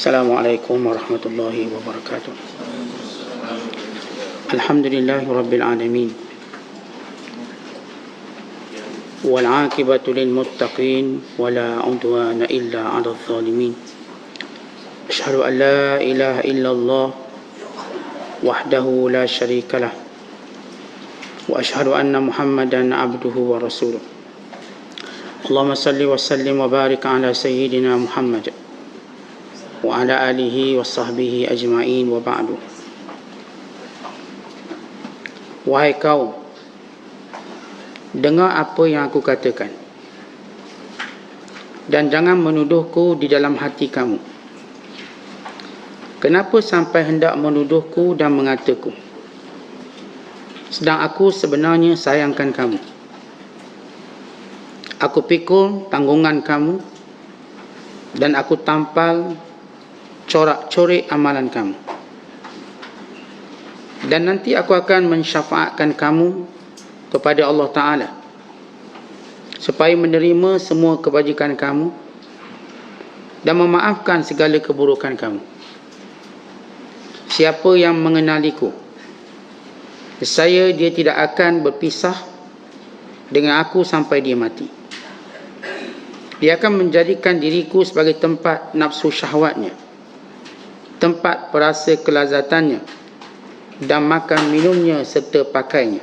Assalamualaikum warahmatullahi wabarakatuh. Alhamdulillahi rabbil alamin. Wal 'aqibatu lil muttaqin wa la 'udwana illa 'alal zalimin. Asyhadu an la ilaha illallah wahdahu la syarika lah. Wa asyhadu anna Muhammadan 'abduhu wa rasuluh. Allahumma salli wa sallim wa barik ala sayyidina Muhammad wa ala alihi wa sahbihi ajma'in wa ba'du. Wahai kaum, dengar apa yang aku katakan dan jangan menuduhku di dalam hati kamu. Kenapa sampai hendak menuduhku dan mengataku, sedang aku sebenarnya sayangkan kamu. Aku pikul tanggungan kamu dan aku tampal corak-corik amalan kamu. Dan nanti aku akan mensyafaatkan kamu kepada Allah Ta'ala supaya menerima semua kebajikan kamu dan memaafkan segala keburukan kamu. Siapa yang mengenaliku, saya dia tidak akan berpisah dengan aku sampai dia mati. Dia akan menjadikan diriku sebagai tempat nafsu syahwatnya, tempat perasa kelazatannya dan makan minumnya serta pakainya.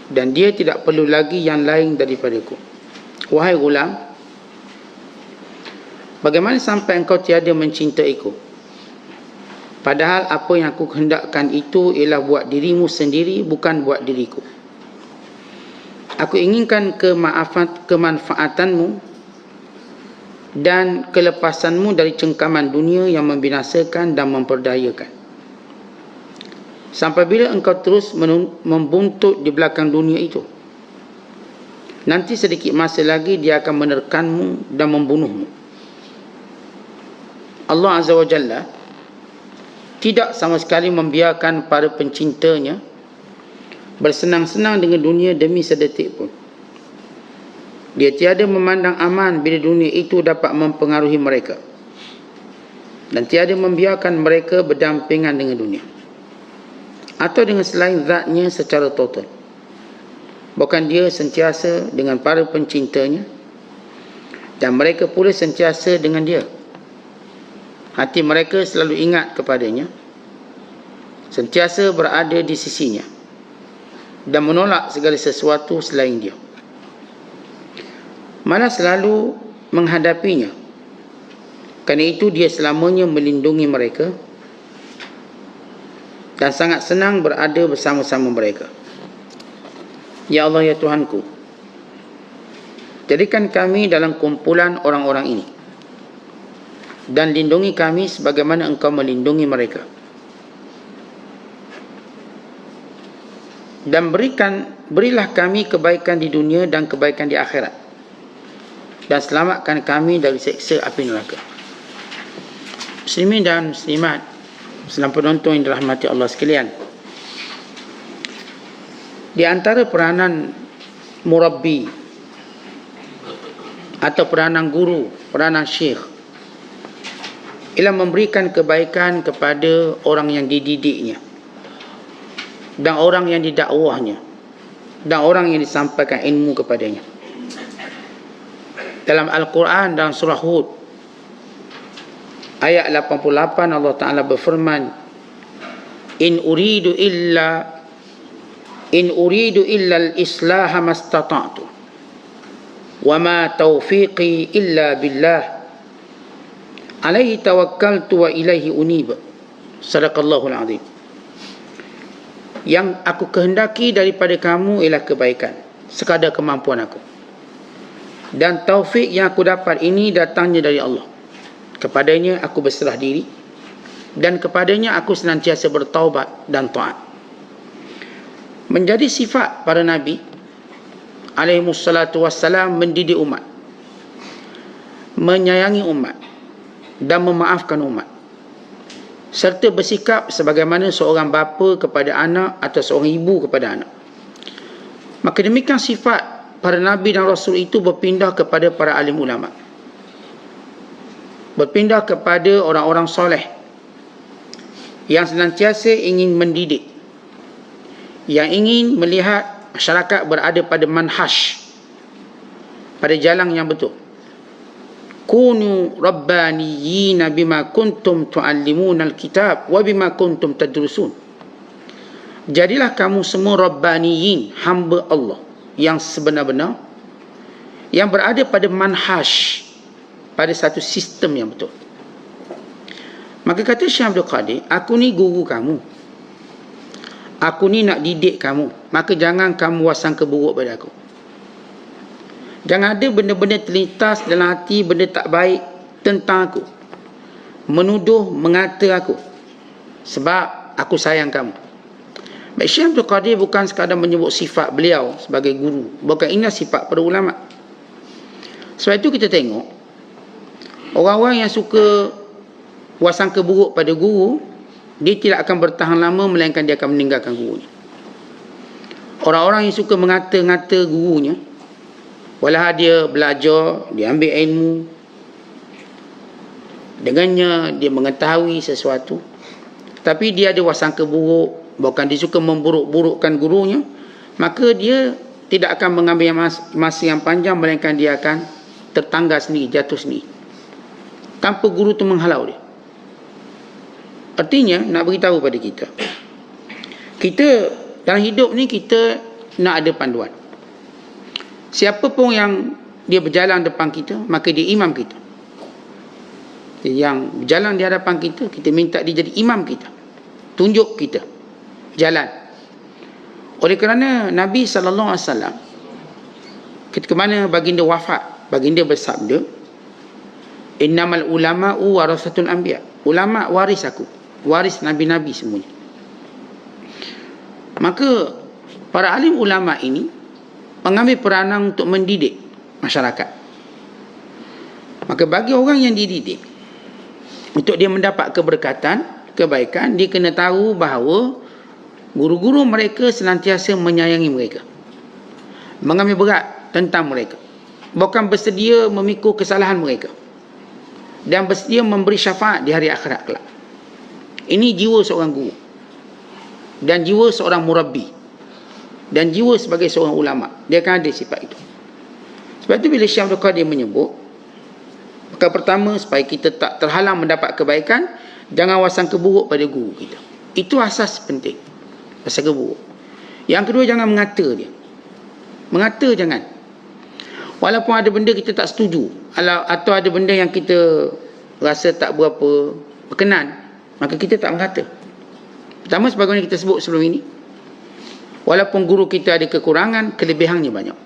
Dan dia tidak perlu lagi yang lain daripadaku. Wahai gulam, bagaimana sampai engkau tiada mencintaiku? Padahal apa yang aku hendakkan itu ialah buat dirimu sendiri, bukan buat diriku. Aku inginkan kemanfaatanmu dan kelepasanmu dari cengkaman dunia yang membinasakan dan memperdayakan. Sampai bila engkau terus membuntut di belakang dunia itu? Nanti sedikit masa lagi dia akan menerkanmu dan membunuhmu. Allah Azza wa Jalla tidak sama sekali membiarkan para pencintanya bersenang-senang dengan dunia demi sedetik pun. Dia tiada memandang aman bila dunia itu dapat mempengaruhi mereka, dan tiada membiarkan mereka berdampingan dengan dunia atau dengan selain zatnya secara total. Bukan dia sentiasa dengan para pencintanya, dan mereka pula sentiasa dengan dia. Hati mereka selalu ingat kepadanya, sentiasa berada di sisinya, dan menolak segala sesuatu selain dia. Malah selalu menghadapinya. Kerana itu dia selamanya melindungi mereka dan sangat senang berada bersama-sama mereka. Ya Allah, ya Tuhanku, jadikan kami dalam kumpulan orang-orang ini dan lindungi kami sebagaimana Engkau melindungi mereka. Dan berilah kami kebaikan di dunia dan kebaikan di akhirat, dan selamatkan kami dari seksa api neraka. Muslimin dan muslimat, sedang penonton yang dirahmati Allah sekalian, di antara peranan murabbi atau peranan guru, peranan syekh, ialah memberikan kebaikan kepada orang yang dididiknya dan orang yang didakwahnya dan orang yang disampaikan ilmu kepadanya. Dalam Al-Quran dalam surah Hud ayat 88 Allah Ta'ala berfirman, In uridu illa al-islaha mastata'tu wa ma taufiqi illa billah alaihi tawakkaltu wa ilaihi unib. Sadaqallahul azim. Yang aku kehendaki daripada kamu ialah kebaikan sekadar kemampuan aku, dan taufik yang aku dapat ini datangnya dari Allah. Kepadanya aku berserah diri, dan kepadanya aku senantiasa bertaubat dan taat. Menjadi sifat para Nabi alaihissalatu wassalam mendidik umat, menyayangi umat dan memaafkan umat, serta bersikap sebagaimana seorang bapa kepada anak atau seorang ibu kepada anak. Maka demikian sifat para Nabi dan Rasul itu berpindah kepada para alim ulama. berpindah kepada orang-orang soleh yang senantiasa ingin mendidik, yang ingin melihat masyarakat berada pada manhaj, pada jalan yang betul. Kunu rabbaniyina bima kuntum tuallimuna alkitab wa bima kuntum tadrusun. Jadilah kamu semua rabbaniyin, hamba Allah yang sebenar-benar, yang berada pada manhaj, pada satu sistem yang betul. Maka kata Syekh Abdul Qadir, aku ni guru kamu, aku ni nak didik kamu, maka jangan kamu wasangka buruk pada aku. Jangan ada benda-benda terlintas dalam hati, benda tak baik tentang aku, menuduh, mengata aku, sebab aku sayang kamu. Baik, Syekh Abdul Qadir bukan sekadar menyebut sifat beliau sebagai guru, bukan ini sifat para ulama. Sebab itu kita tengok orang-orang yang suka wasangka buruk pada guru, dia tidak akan bertahan lama, melainkan dia akan meninggalkan gurunya. Orang-orang yang suka mengata-ngata gurunya, walau dia belajar, dia ambil ilmu, dengannya dia mengetahui sesuatu, tapi dia ada wasangka buruk, bahkan dia suka memburuk-burukkan gurunya, maka dia tidak akan mengambil masa yang panjang, melainkan dia akan tertanggal sendiri, jatuh sendiri, tanpa guru itu menghalau dia. Artinya nak beritahu pada kita, kita dalam hidup ni kita nak ada panduan. Siapa pun yang dia berjalan depan kita, maka dia imam kita. Yang berjalan di hadapan kita, kita minta dia jadi imam kita, tunjuk kita jalan. Oleh kerana Nabi SAW ketika mana baginda wafat, baginda bersabda, innamal ulama'u warasatul anbiya. Ulama waris aku, waris nabi-nabi semuanya. Maka para alim ulama ini mengambil peranan untuk mendidik masyarakat. Maka bagi orang yang dididik, untuk dia mendapat keberkatan, kebaikan, dia kena tahu bahawa guru-guru mereka senantiasa menyayangi mereka, mengambil berat tentang mereka, bukan bersedia memikul kesalahan mereka, dan bersedia memberi syafaat di hari akhirat kelak. Ini jiwa seorang guru, dan jiwa seorang murabbi, dan jiwa sebagai seorang ulama. Dia akan ada sifat itu. Sebab itu bila Syekh Abdul Qadir menyebut, maka pertama, supaya kita tak terhalang mendapat kebaikan, jangan wasangka buruk pada guru kita. Itu asas penting, wasangka buruk. Yang kedua, jangan mengata dia. Mengata jangan. Walaupun ada benda kita tak setuju, atau ada benda yang kita rasa tak berapa berkenan, maka kita tak mengata. Pertama, sebagaimana kita sebut sebelum ini, walaupun guru kita ada kekurangan, kelebihannya banyak.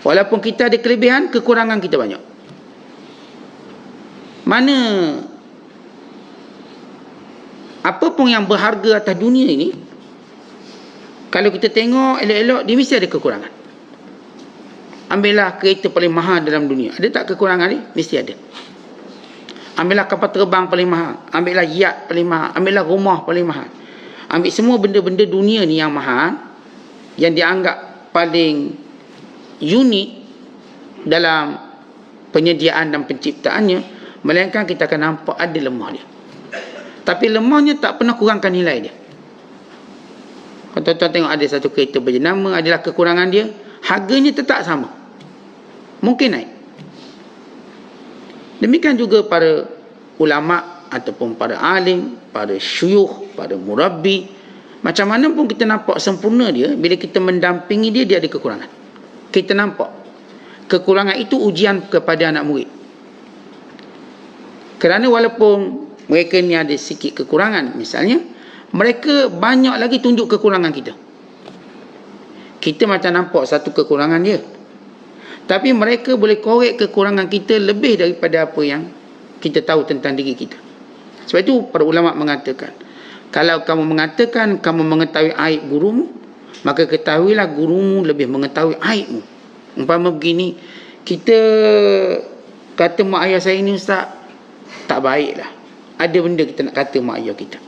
Walaupun kita ada kelebihan, kekurangan kita banyak. Mana apa pun yang berharga atas dunia ini, kalau kita tengok elok-elok, dia mesti ada kekurangan. Ambillah kereta paling mahal dalam dunia, ada tak kekurangan ni? Mesti ada. Ambillah kapal terbang paling mahal, ambillah yacht paling mahal, ambillah rumah paling mahal, ambil semua benda-benda dunia ni yang mahal, yang dianggap paling unik dalam penyediaan dan penciptaannya, melainkan kita akan nampak ada lemah dia. Tapi lemahnya tak pernah kurangkan nilai dia. Kalau tuan-tuan tengok ada satu kereta berjenama, adalah kekurangan dia, harganya tetap sama, mungkin naik. Demikian juga para ulama ataupun para alim, para syuyukh, para murabbi, macam mana pun kita nampak sempurna dia, bila kita mendampingi dia, dia ada kekurangan. Kita nampak kekurangan itu ujian kepada anak murid. Kerana walaupun mereka ni ada sikit kekurangan, misalnya, mereka banyak lagi tunjuk kekurangan kita. Kita macam nampak satu kekurangan dia, tapi mereka boleh korek kekurangan kita lebih daripada apa yang kita tahu tentang diri kita. Sebab itu para ulama mengatakan, kalau kamu mengatakan kamu mengetahui aib gurumu, maka ketahuilah gurumu lebih mengetahui aibmu. Umpama begini, kita kata mak ayah saya ni ustaz, tak baiklah. Ada benda kita nak kata mak ayah kita.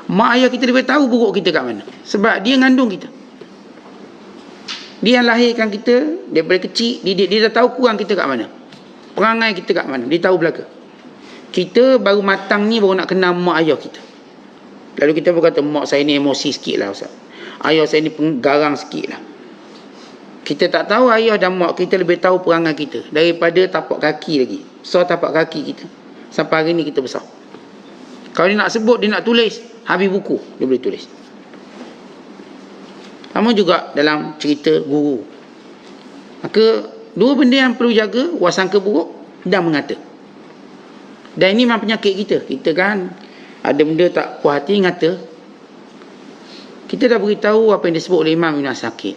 Mak ayah kita lebih tahu buruk kita kat mana, sebab dia ngandung kita. Dia yang lahirkan kita daripada kecil, dia dah tahu kurang kita kat mana, perangai kita kat mana, dia tahu belaka. Kita baru matang ni baru nak kenal mak ayah kita. Lalu kita berkata, mak saya ni emosi sikit lah Ustaz. Ayah saya ni penggarang sikit lah. Kita tak tahu ayah dan mak kita lebih tahu perangai kita daripada tapak kaki lagi. So tapak kaki kita. Sampai hari ni kita besar. Kalau dia nak sebut, dia nak tulis, habis buku dia boleh tulis. Sama juga dalam cerita guru. Maka dua benda yang perlu jaga, wasangka buruk dan mengata. Dan ini memang penyakit kita. Kita kan ada benda tak puas hati, ngata. Kita dah beritahu apa yang disebut oleh Imam Ibn Asakir.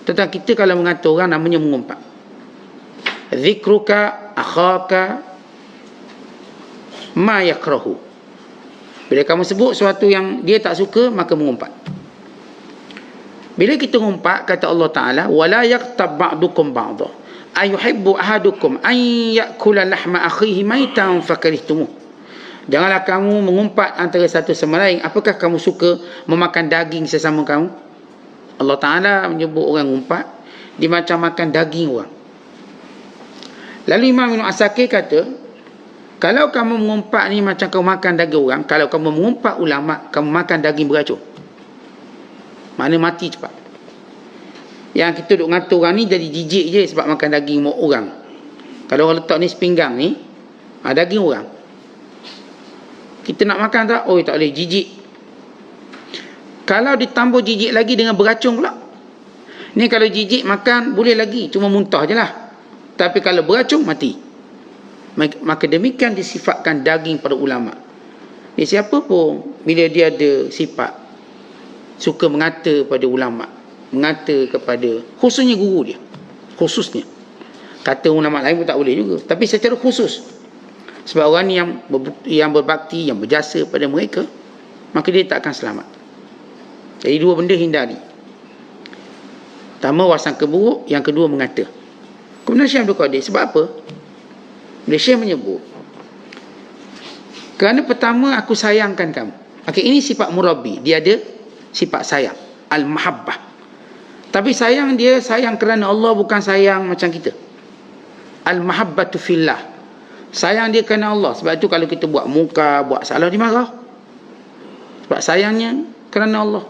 Tentang kita kalau mengata orang, namanya mengumpat. Zikruka akhaka ma yakrahu. Bila kamu sebut sesuatu yang dia tak suka, maka mengumpat. Bila kita mengumpat, kata Allah Ta'ala, wala yaqtab ba'dukum ba'dah ayuhibbu ahadukum an ya'kula lahma akhihi maitan fakarihtumuh. Janganlah kamu mengumpat antara satu sama lain. Apakah kamu suka memakan daging sesama kamu? Allah Ta'ala menyebut orang ngumpat, dia macam makan daging orang. Lalu Imam Ibn Asakir kata, kalau kamu mengumpat ni macam kamu makan daging orang, kalau kamu mengumpat ulama, kamu makan daging beracun. Mana mati cepat. Yang kita duk ngata orang ni jadi jijik je sebab makan daging orang. Kalau orang letak ni sepinggang ni, daging orang. Kita nak makan tak? Oh, tak boleh, jijik. Kalau ditambah jijik lagi dengan beracun pula. Ni kalau jijik makan boleh lagi, cuma muntah je lah. Tapi kalau beracun, mati. Maka demikian disifatkan daging pada ulama. Siapa pun bila dia ada sifat suka mengata pada ulama, mengata kepada khususnya guru dia, khususnya. Kata ulama lain pun tak boleh juga, tapi secara khusus. Sebab orang ni yang berbakti, yang berjasa pada mereka, maka dia tak akan selamat. Jadi dua benda hindari. Pertama, wasangka buruk. Yang kedua, mengata. Kemudian Syekh Abdul Qadir, sebab apa? Bila Syekh menyebut, kerana pertama aku sayangkan kamu. Okey, ini sifat murabbi. Dia ada sifat sayang, al-mahabbah. Tapi sayang dia sayang kerana Allah, bukan sayang macam kita. Al-mahabbatu fillah. Sayang dia kerana Allah. Sebab itu kalau kita buat muka, buat salah, dimarah. Sebab sayangnya kerana Allah.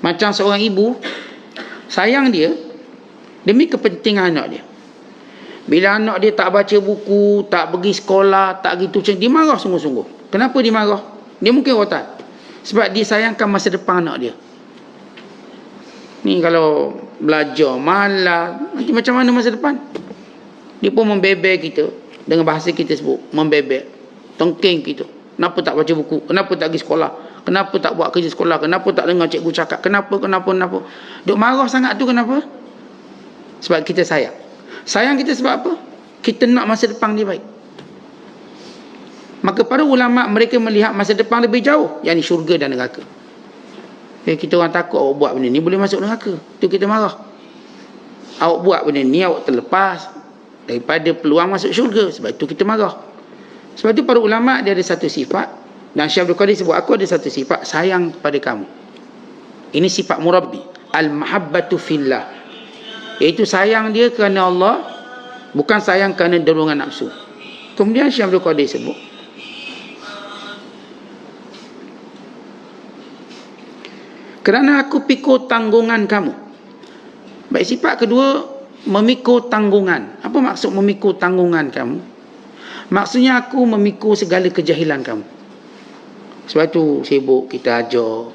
Macam seorang ibu, sayang dia demi kepentingan anak dia. Bila anak dia tak baca buku, tak pergi sekolah, tak gitu, dia marah sungguh-sungguh. Kenapa dia marah? Dia mungkin rotan. Sebab dia sayangkan masa depan anak dia. Ni kalau belajar malas, nanti macam mana masa depan? Dia pun membebel kita. Dengan bahasa kita sebut, membebel, tengking kita. Kenapa tak baca buku? Kenapa tak pergi sekolah? Kenapa tak buat kerja sekolah? Kenapa tak dengar cikgu cakap? Kenapa? Duk marah sangat tu kenapa? Sebab kita sayang. Sayang kita sebab apa? Kita nak masa depan dia baik. Maka para ulama' mereka melihat masa depan lebih jauh, yakni syurga dan neraka. Kita orang takut awak buat benda ni boleh masuk neraka. Tu kita marah. Awak buat benda ni, awak terlepas daripada peluang masuk syurga. Sebab itu kita marah. Sebab itu para ulama' dia ada satu sifat, dan Syekh Abdul Qadir sebut, aku ada satu sifat, sayang pada kamu. Ini sifat murabbi, al-mahabbatu fillah. Iaitu sayang dia kerana Allah, bukan sayang kerana dorongan nafsu. Kemudian Syekh Abdul Qadir sebut, kerana aku pikul tanggungan kamu. Baik, sifat kedua, memikul tanggungan. Apa maksud memikul tanggungan kamu? Maksudnya aku memikul segala kejahilan kamu. Sebab tu sibuk kita ajar,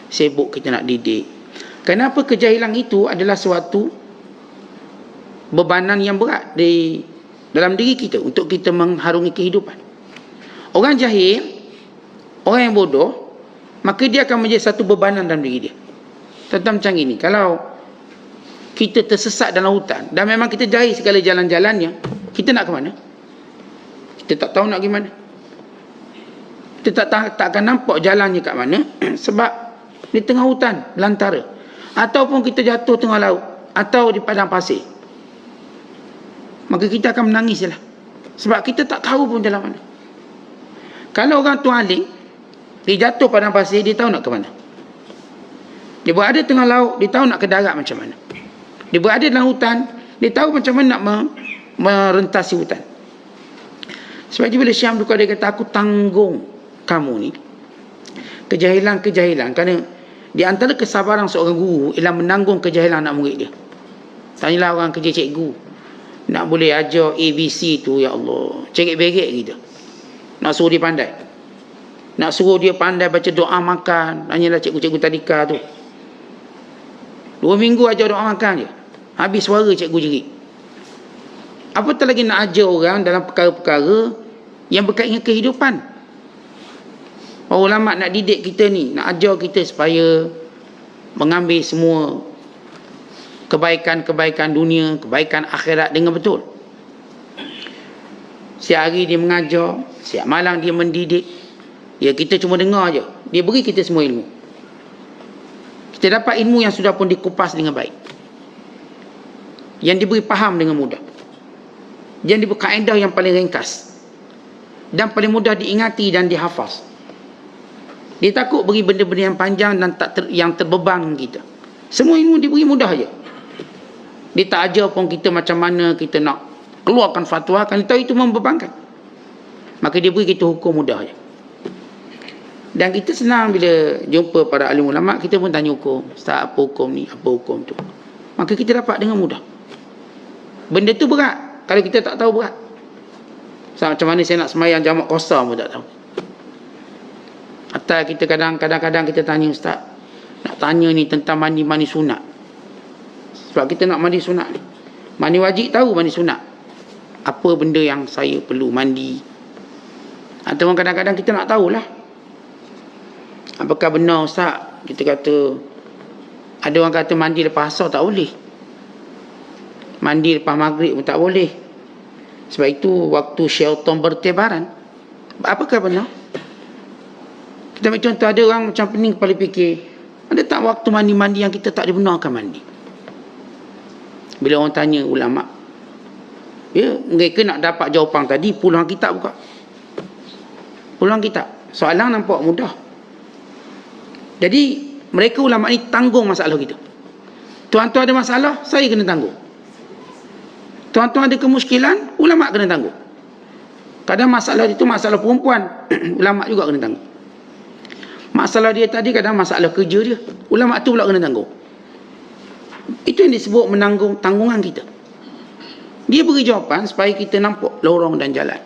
sibuk kita nak didik. Kenapa kejahilan itu adalah suatu bebanan yang berat di dalam diri kita untuk kita mengharungi kehidupan. Orang jahil, orang yang bodoh, maka dia akan menjadi satu bebanan dalam diri dia. Tentang macam ini, kalau kita tersesat dalam hutan dan memang kita jahil segala jalan-jalannya, kita nak ke mana? Kita tak tahu nak pergi mana. Kita tak akan nampak jalannya kat mana sebab di tengah hutan belantara, ataupun kita jatuh tengah laut atau di padang pasir. Maka kita akan menangis je lah, sebab kita tak tahu pun jalan mana. Kalau orang tu alim, dia jatuh padang pasir, dia tahu nak ke mana. Dia berada tengah laut, dia tahu nak ke darat macam mana. Dia berada dalam hutan, dia tahu macam mana nak merentasi hutan. Sebab itu bila Syam tu dia kata, aku tanggung kamu ni kejahilan-kejahilan. Kerana di antara kesabaran seorang guru ialah menanggung kejahilan anak murid dia. Tanyalah orang kerja cikgu, nak boleh ajar ABC tu, ya Allah, cerit-berit kita. Nak suruh dia pandai, nak suruh dia pandai baca doa makan. Tanyalah cikgu-cikgu tadika tu, 2 minggu ajar doa makan je, habis suara cikgu jerit. Apatah lagi nak ajar orang dalam perkara-perkara yang berkaitan dengan kehidupan. Orang ulama nak didik kita ni, nak ajar kita supaya mengambil semua kebaikan-kebaikan dunia, kebaikan akhirat dengan betul. Siap hari dia mengajar, siap malam dia mendidik. Ya, kita cuma dengar je. Dia beri kita semua ilmu. Kita dapat ilmu yang sudah pun dikupas dengan baik, yang diberi faham dengan mudah, yang diberi kaedah yang paling ringkas dan paling mudah diingati dan dihafaz. Dia takut beri benda-benda yang panjang dan yang terbeban kita. Semua ilmu diberi mudah je. Dia tak ajar pun kita macam mana kita nak keluarkan fatwa, kan dia tahu itu membebankan. Maka dia beri kita hukum mudah je. Dan kita senang bila jumpa para alim ulama, kita pun tanya hukum. Ustaz, apa hukum ni, apa hukum tu. Maka kita dapat dengan mudah. Benda tu berat kalau kita tak tahu berat. Macam mana saya nak semayang jamak qasar pun tak tahu. Atau kita kadang-kadang kita tanya, Ustaz, nak tanya ni tentang mandi-mandi sunat. Sebab kita nak mandi sunat ni. Mandi wajib tahu, mandi sunat. Apa benda yang saya perlu mandi. Atau kadang-kadang kita nak tahulah, apakah benar Ustaz, kita kata, ada orang kata mandi lepas asar tak boleh, mandi lepas maghrib pun tak boleh. Sebab itu waktu syaitan bertebaran. Apakah benar? Kita ambil contoh, ada orang macam pening kepala fikir, ada tak waktu mandi-mandi yang kita tak dibenarkan mandi? Bila orang tanya ulama, ya, mereka nak dapat jawapan tadi, puluhan kitab buka. Puluhan kitab. Soalan nampak mudah. Jadi mereka ulama ni tanggung masalah kita. Tuan-tuan ada masalah, saya kena tanggung. Tuan-tuan ada kemuskilan, ulama kena tanggung. Kadang masalah itu masalah perempuan, ulama juga kena tanggung. Masalah dia tadi kadang masalah kerja dia, ulama tu pula kena tanggung. Itu yang disebut menanggung tanggungan kita. Dia beri jawapan supaya kita nampak lorong dan jalan.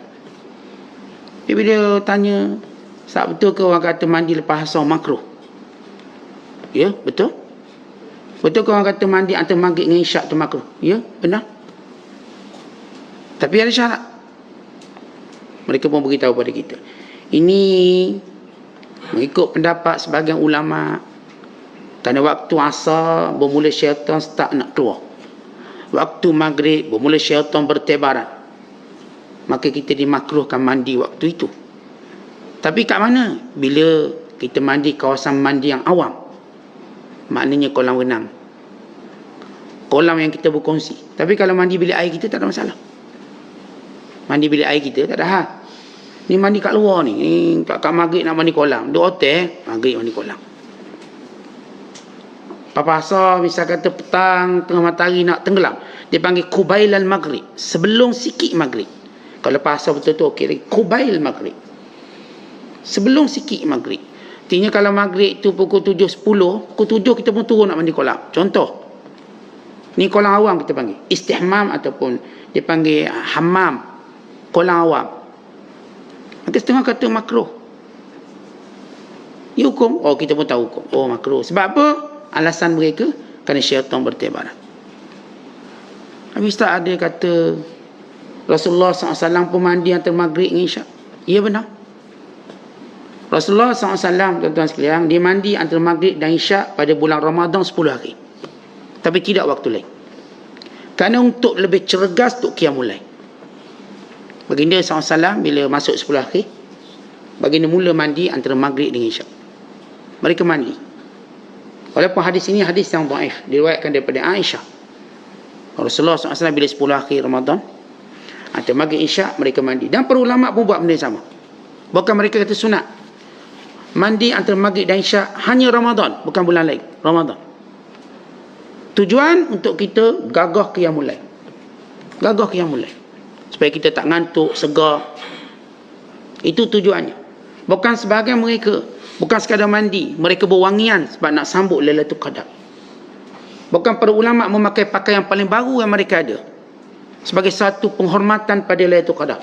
Dia bila tanya, Ustaz, betul ke orang kata mandi lepas asar makruh? Ya, betul. Betul ke orang kata mandi antara maghrib dengan isyak tu makruh? Ya, benar. Tapi ada syarat. Mereka pun beritahu pada kita, ini mengikut pendapat sebahagian ulama, kerana waktu asar bermula syaitan start nak keluar, waktu maghrib bermula syaitan bertebaran, maka kita dimakruhkan mandi waktu itu. Tapi kat mana? Bila kita mandi kawasan mandi yang awam, maknanya kolam renang, kolam yang kita berkongsi. Tapi kalau mandi bilik air kita tak ada masalah. Mandi bilik air kita tak ada hal. Ni mandi kat luar ni, kat maghrib nak mandi kolam, duduk hotel, maghrib mandi kolam. Pasal misal kata petang tengah matahari nak tenggelam, dia panggil kubailal maghrib, sebelum sikit maghrib. Kalau pasal betul-betul okey lagi, kubail maghrib, sebelum sikit maghrib. Artinya kalau maghrib tu pukul 7.10, pukul 7 kita pun turun nak mandi kolam. Contoh, ni kolam awam kita panggil, istihmam ataupun dia panggil hammam, kolam awam. Maka setengah kata makruh. Ya hukum, oh kita pun tahu hukum, oh makruh. Sebab apa? Alasan mereka, kerana syaitan bertebaran. Habis tak ada kata Rasulullah SAW pun mandi antara maghrib dengan isyak. Ya benar. Rasulullah SAW, tuan-tuan sekalian, dia mandi antara maghrib dan isyak pada bulan Ramadan 10 hari. Tapi tidak waktu lain. Kerana untuk lebih cergas untuk qiyamul lail. Baginda SAW bila masuk 10 hari, baginda mula mandi antara maghrib dengan isyak. Mereka mandi. Walaupun hadis ini hadis yang dhaif, diriwayatkan daripada Aisyah. Rasulullah SAW bila 10 hari Ramadan, antara maghrib isyak mereka mandi. Dan para ulama pun buat benda yang sama. Bukan mereka kata sunat. Mandi antara maghrib dan isyak hanya Ramadan, bukan bulan lain, Ramadan. Tujuan untuk kita gagah qiyamul lail. Gagah qiyamul lail. Supaya kita tak ngantuk, segar. Itu tujuannya. Bukan sebahagian mereka, bukan sekadar mandi, mereka berwangian sebab nak sambut Lailatul Qadar. Bukan para ulama memakai pakaian paling baru yang mereka ada sebagai satu penghormatan pada Lailatul Qadar.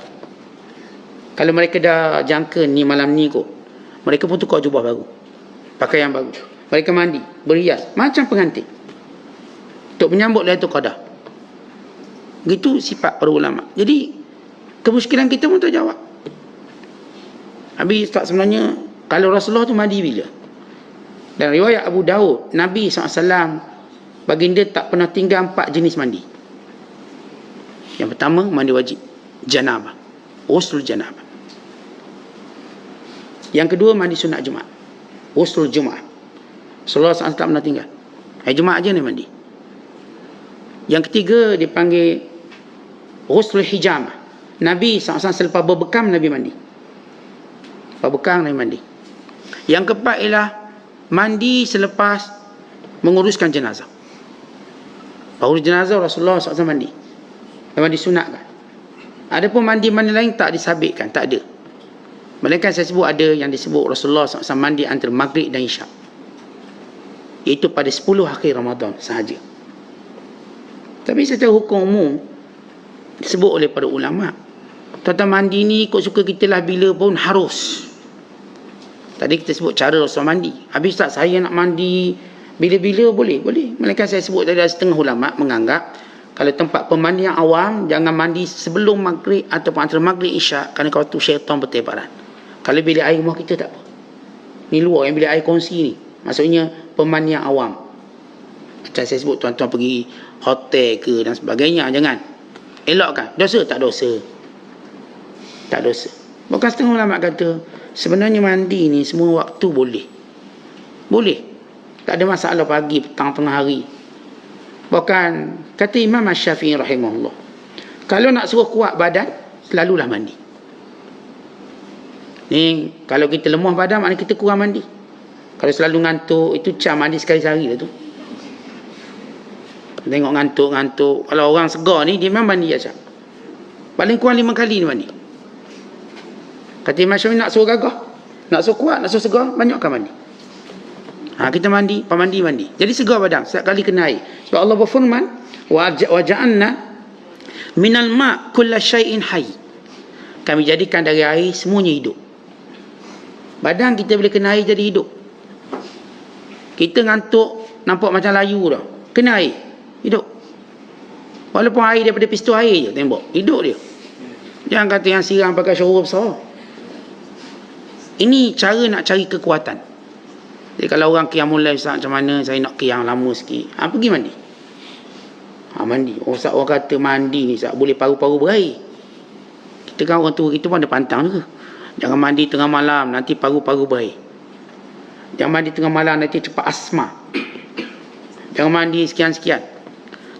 Kalau mereka dah jangka ni malam ni kot, mereka pun tukar jubah baru, pakaian baru. Mereka mandi, berhias macam pengantin untuk menyambut Lailatul Qadar. Gitu sifat para ulama. Jadi kemusykilan kita pun terjawab. Habis tak, sebenarnya kalau Rasulullah tu mandi bila? Dan riwayat Abu Daud, Nabi SAW, baginda tak pernah tinggal 4 jenis mandi. Yang pertama, mandi wajib, janabah, ghuslul janabah. Yang kedua, mandi sunat Jumaat, ghuslul Jumaat. Rasulullah SAW tak pernah tinggal, hari Jumaat aja ni mandi. Yang ketiga dipanggil ghuslul hijamah. Nabi SAW selepas berbekam Nabi mandi. Berbekam Nabi mandi. Yang keempat ialah mandi selepas menguruskan jenazah. Baru jenazah Rasulullah SAW mandi. Mandi sunat kan. Ada pun mandi-mandi lain tak disabitkan, tak ada. Melainkan saya sebut ada yang disebut Rasulullah SAW mandi antara Maghrib dan Isyak. Iaitu pada 10 akhir Ramadan sahaja. Tapi secara hukum umum disebut oleh para ulama, tentang mandi ni ikut suka kita lah, bila pun harus. Tadi kita sebut cara Rasulullah mandi. Habis tak, saya nak mandi bila-bila boleh? Boleh. Melainkan saya sebut tadi, ada setengah ulama menganggap kalau tempat pemandian awam, jangan mandi sebelum maghrib ataupun antara maghrib isyak, kerana waktu syaitan bertebaran. Kalau bilik air rumah kita tak apa. Ni luar yang bilik air kongsi ni, maksudnya pemandian awam. Macam saya sebut, tuan-tuan pergi hotel ke dan sebagainya, jangan. Elokkan. Dosa? Tak dosa. Tak dosa. Bukan setengah ulama kata sebenarnya mandi ni semua waktu boleh. Boleh. Tak ada masalah pagi, petang, tengah hari. Bahkan kata Imam Syafi'i rahimahullah, kalau nak suruh kuat badan, selalulah mandi. Ni kalau kita lemah badan, maknanya kita kurang mandi. Kalau selalu ngantuk, itu cam mandi sekali sehari lah tu. Tengok ngantuk-ngantuk. Kalau orang segar ni, dia memang mandi aja. Paling kurang 5 kali ni mandi. Kata Imam Syafi'i, nak suruh gagah, nak suruh kuat, nak suruh segar, banyakkan mandi. Kita mandi, pemandi mandi. Jadi segar badan setiap kali kena air. Sebab Allah berfirman, wa ja'alna minal ma' kulla syai'in hayy. Kami jadikan dari air semuanya hidup. Badan kita bila kena air jadi hidup. Kita ngantuk nampak macam layu dah, kena air, hidup. Walaupun air daripada pistol air je tembok, hidup dia. Jangan kata yang siram pakai shower besar. Ini cara nak cari kekuatan. Jadi kalau orang qiyamul lail, Ustaz, macam mana saya nak qiyam lama sikit, pergi mandi. Mandi. Ustaz, orang kata mandi ni, Ustaz, boleh paru-paru berair. Kita kan orang tua kita pun ada pantang juga. Jangan mandi tengah malam, nanti paru-paru berair. Jangan mandi tengah malam, nanti cepat asma. Jangan mandi sekian-sekian.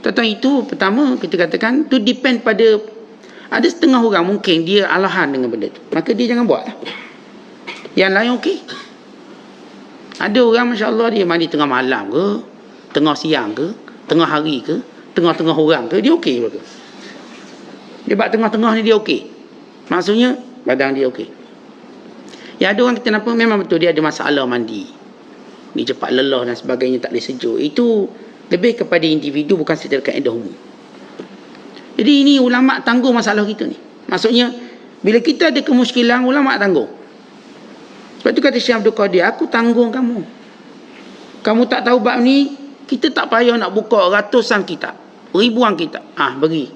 Tentang itu, pertama kita katakan, tu depend pada, ada setengah orang mungkin dia alahan dengan benda tu, maka dia jangan buat lah. Yang lain okey. Ada orang Masya Allah, dia mandi tengah malam ke, tengah siang ke, tengah hari ke, tengah-tengah orang ke, dia okey ke. Dia buat tengah-tengah ni dia okey. Maksudnya badan dia okey. Ya, ada orang kita nampak memang betul dia ada masalah mandi, ni cepat lelah dan sebagainya, tak boleh sejuk. Itu lebih kepada individu, bukan secara kaedah umum. Jadi ini ulama tanggung masalah kita ni. Maksudnya bila kita ada kemusykilan, ulama tanggung. Sebab tu kata Syekh Abdul Qadir, aku tanggung kamu. Kamu tak tahu bab ni, kita tak payah nak buka ratusan kitab, ribuan kitab. Bagi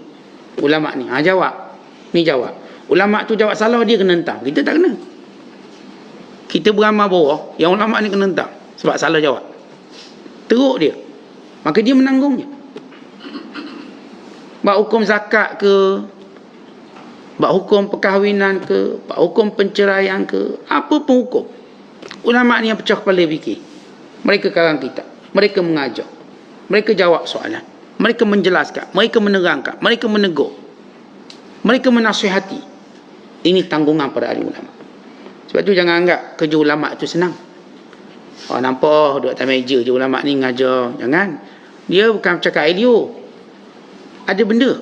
ulama ni. Jawab. Ni jawab. Ulama tu jawab salah, dia kena hentam. Kita tak kena. Kita beramal bawah, yang ulama ni kena hentam sebab salah jawab. Teruk dia. Maka dia menanggungnya. Bab hukum zakat ke, bab hukum perkahwinan ke, bab hukum penceraian ke, apa pun hukum, ulama ni yang pecah kepala fikir. Mereka karang kitab, mereka mengajar, mereka jawab soalan, mereka menjelaskan, mereka menerangkan, mereka menegur, mereka menasihati. Ini tanggungan para ahli ulama. Sebab tu jangan anggap kerja ulama tu senang. Nampak duduk atas meja je ulama ni ngajar. Jangan. Dia bukan bercakap elio. Ada benda.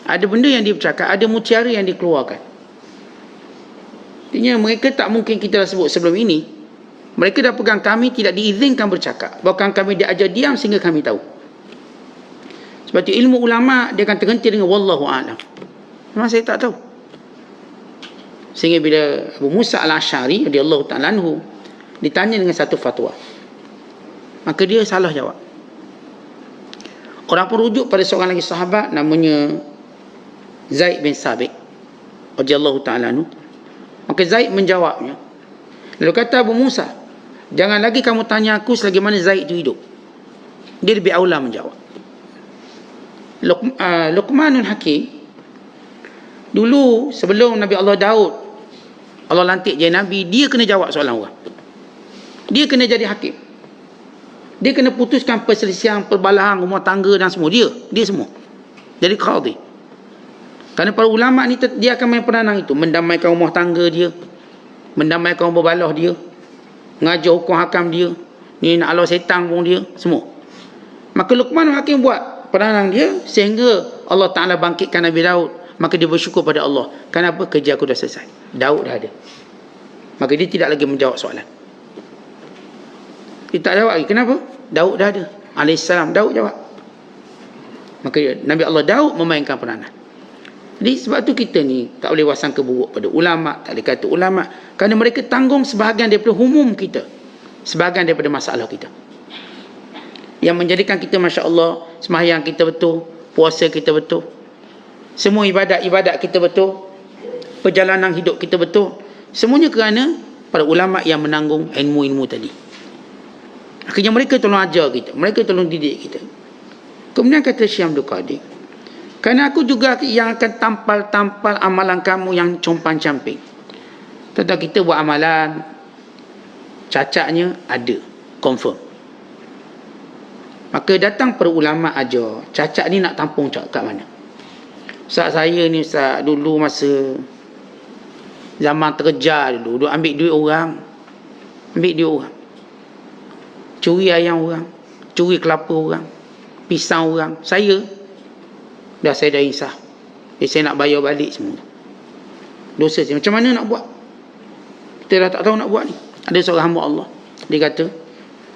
Ada benda yang dia bercakap, ada mutiara yang dikeluarkan. Artinya mereka tak mungkin kita dah sebut sebelum ini. Mereka dah pegang kami tidak diizinkan bercakap. Bahkan kami diajar diam sehingga kami tahu. Sebab itu ilmu ulama' dia akan terhenti dengan wallahu a'lam. Memang saya tak tahu. Sehingga bila Abu Musa al-Asy'ari radhiyallahu ta'ala anhu ditanya dengan satu fatwa, maka dia salah jawab. Orang pun rujuk pada seorang lagi sahabat namanya Zaid bin Sabit radhiyallahu ta'ala anhu. Maka Zaid menjawabnya. Lalu kata Abu Musa, jangan lagi kamu tanya aku selagi mana Zaid itu hidup. Dia lebih aula menjawab. Luqmanul Hakim, dulu sebelum Nabi Allah Daud Allah lantik jadi Nabi, dia kena jawab soalan orang. Dia kena jadi hakim. Dia kena putuskan perselisihan, perbalahan rumah tangga dan semua. Dia semua jadi qadhi. Kerana para ulama' ni dia akan main peranan itu, mendamaikan rumah tangga dia, mendamaikan rumah balah dia, mengajar hukum hakam dia, ni nak halau setan pun dia, semua. Maka Luqman Hakim buat peranan dia sehingga Allah Ta'ala bangkitkan Nabi Daud. Maka dia bersyukur pada Allah. Kenapa? Kerja aku dah selesai, Daud dah ada. Maka dia tidak lagi menjawab soalan. Dia tak jawab lagi. Kenapa? Daud dah ada. Alaihissalam, Daud jawab. Maka Nabi Allah Daud memainkan peranan. Jadi sebab tu kita ni tak boleh wasangka buruk pada ulama', tak boleh kata ulama', kerana mereka tanggung sebahagian daripada humum kita, sebahagian daripada masalah kita, yang menjadikan kita Masya Allah sembahyang kita betul, puasa kita betul, semua ibadat-ibadat kita betul, perjalanan hidup kita betul. Semuanya kerana para ulama' yang menanggung ilmu-ilmu tadi. Akhirnya mereka tolong ajar kita, mereka tolong didik kita. Kemudian kata Syekh Abdul Qadir, kerana aku juga yang akan tampal-tampal amalan kamu yang compang-camping. Tentang kita buat amalan, cacatnya ada, confirm. Maka datang para ulama' ajar, cacat ni nak tampung kat mana? Ustaz saya ni, Ustaz, dulu masa zaman terkejar dulu ambil duit orang. Curi ayam orang, curi kelapa orang, pisang orang. Saya dah insaf. Saya nak bayar balik semua. Dosa saya. Macam mana nak buat? Kita dah tak tahu nak buat ni. Ada seorang hamba Allah. Dia kata,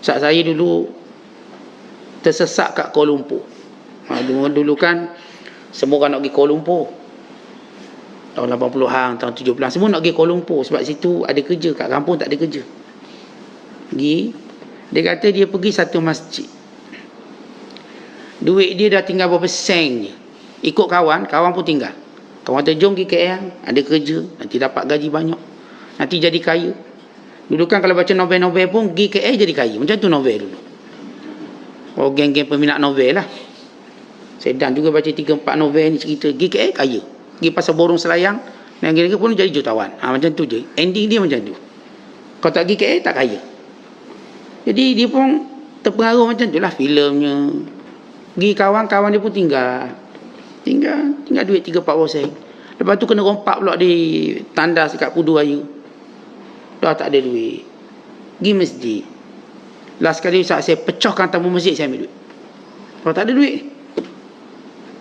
Ustaz saya dulu tersesat kat Kuala Lumpur. Dulu kan semua orang nak pergi Kuala Lumpur. Tahun 80-an, tahun 70-an, semua nak pergi Kuala Lumpur. Sebab situ ada kerja. Kat kampung tak ada kerja. Dia kata dia pergi satu masjid. Duit dia dah tinggal berapa sen je. Ikut kawan pun tinggal. Kawan kata jom pergi KL, ada kerja, nanti dapat gaji banyak, nanti jadi kaya. Dulu kan kalau baca novel-novel pun pergi KL jadi kaya. Macam tu novel dulu. Oh, geng-geng peminat novel lah. Saya dan juga baca 3-4 novel ni cerita pergi KL kaya. Pergi pasal borong selayang, dan kira-kira pun jadi jutawan. Macam tu je. Ending dia macam tu. Kalau tak pergi KL tak kaya. Jadi dia pun terpengaruh macam tu lah filmnya. Pergi kawan-kawan dia pun tinggal duit 3-4 sen. Lepas tu kena rompak pula di tandas dekat Pudu Ayu. Dah tak ada duit. Pergi masjid. Last kali saat saya pecahkan tamu masjid, saya ambil duit. Kalau tak ada duit,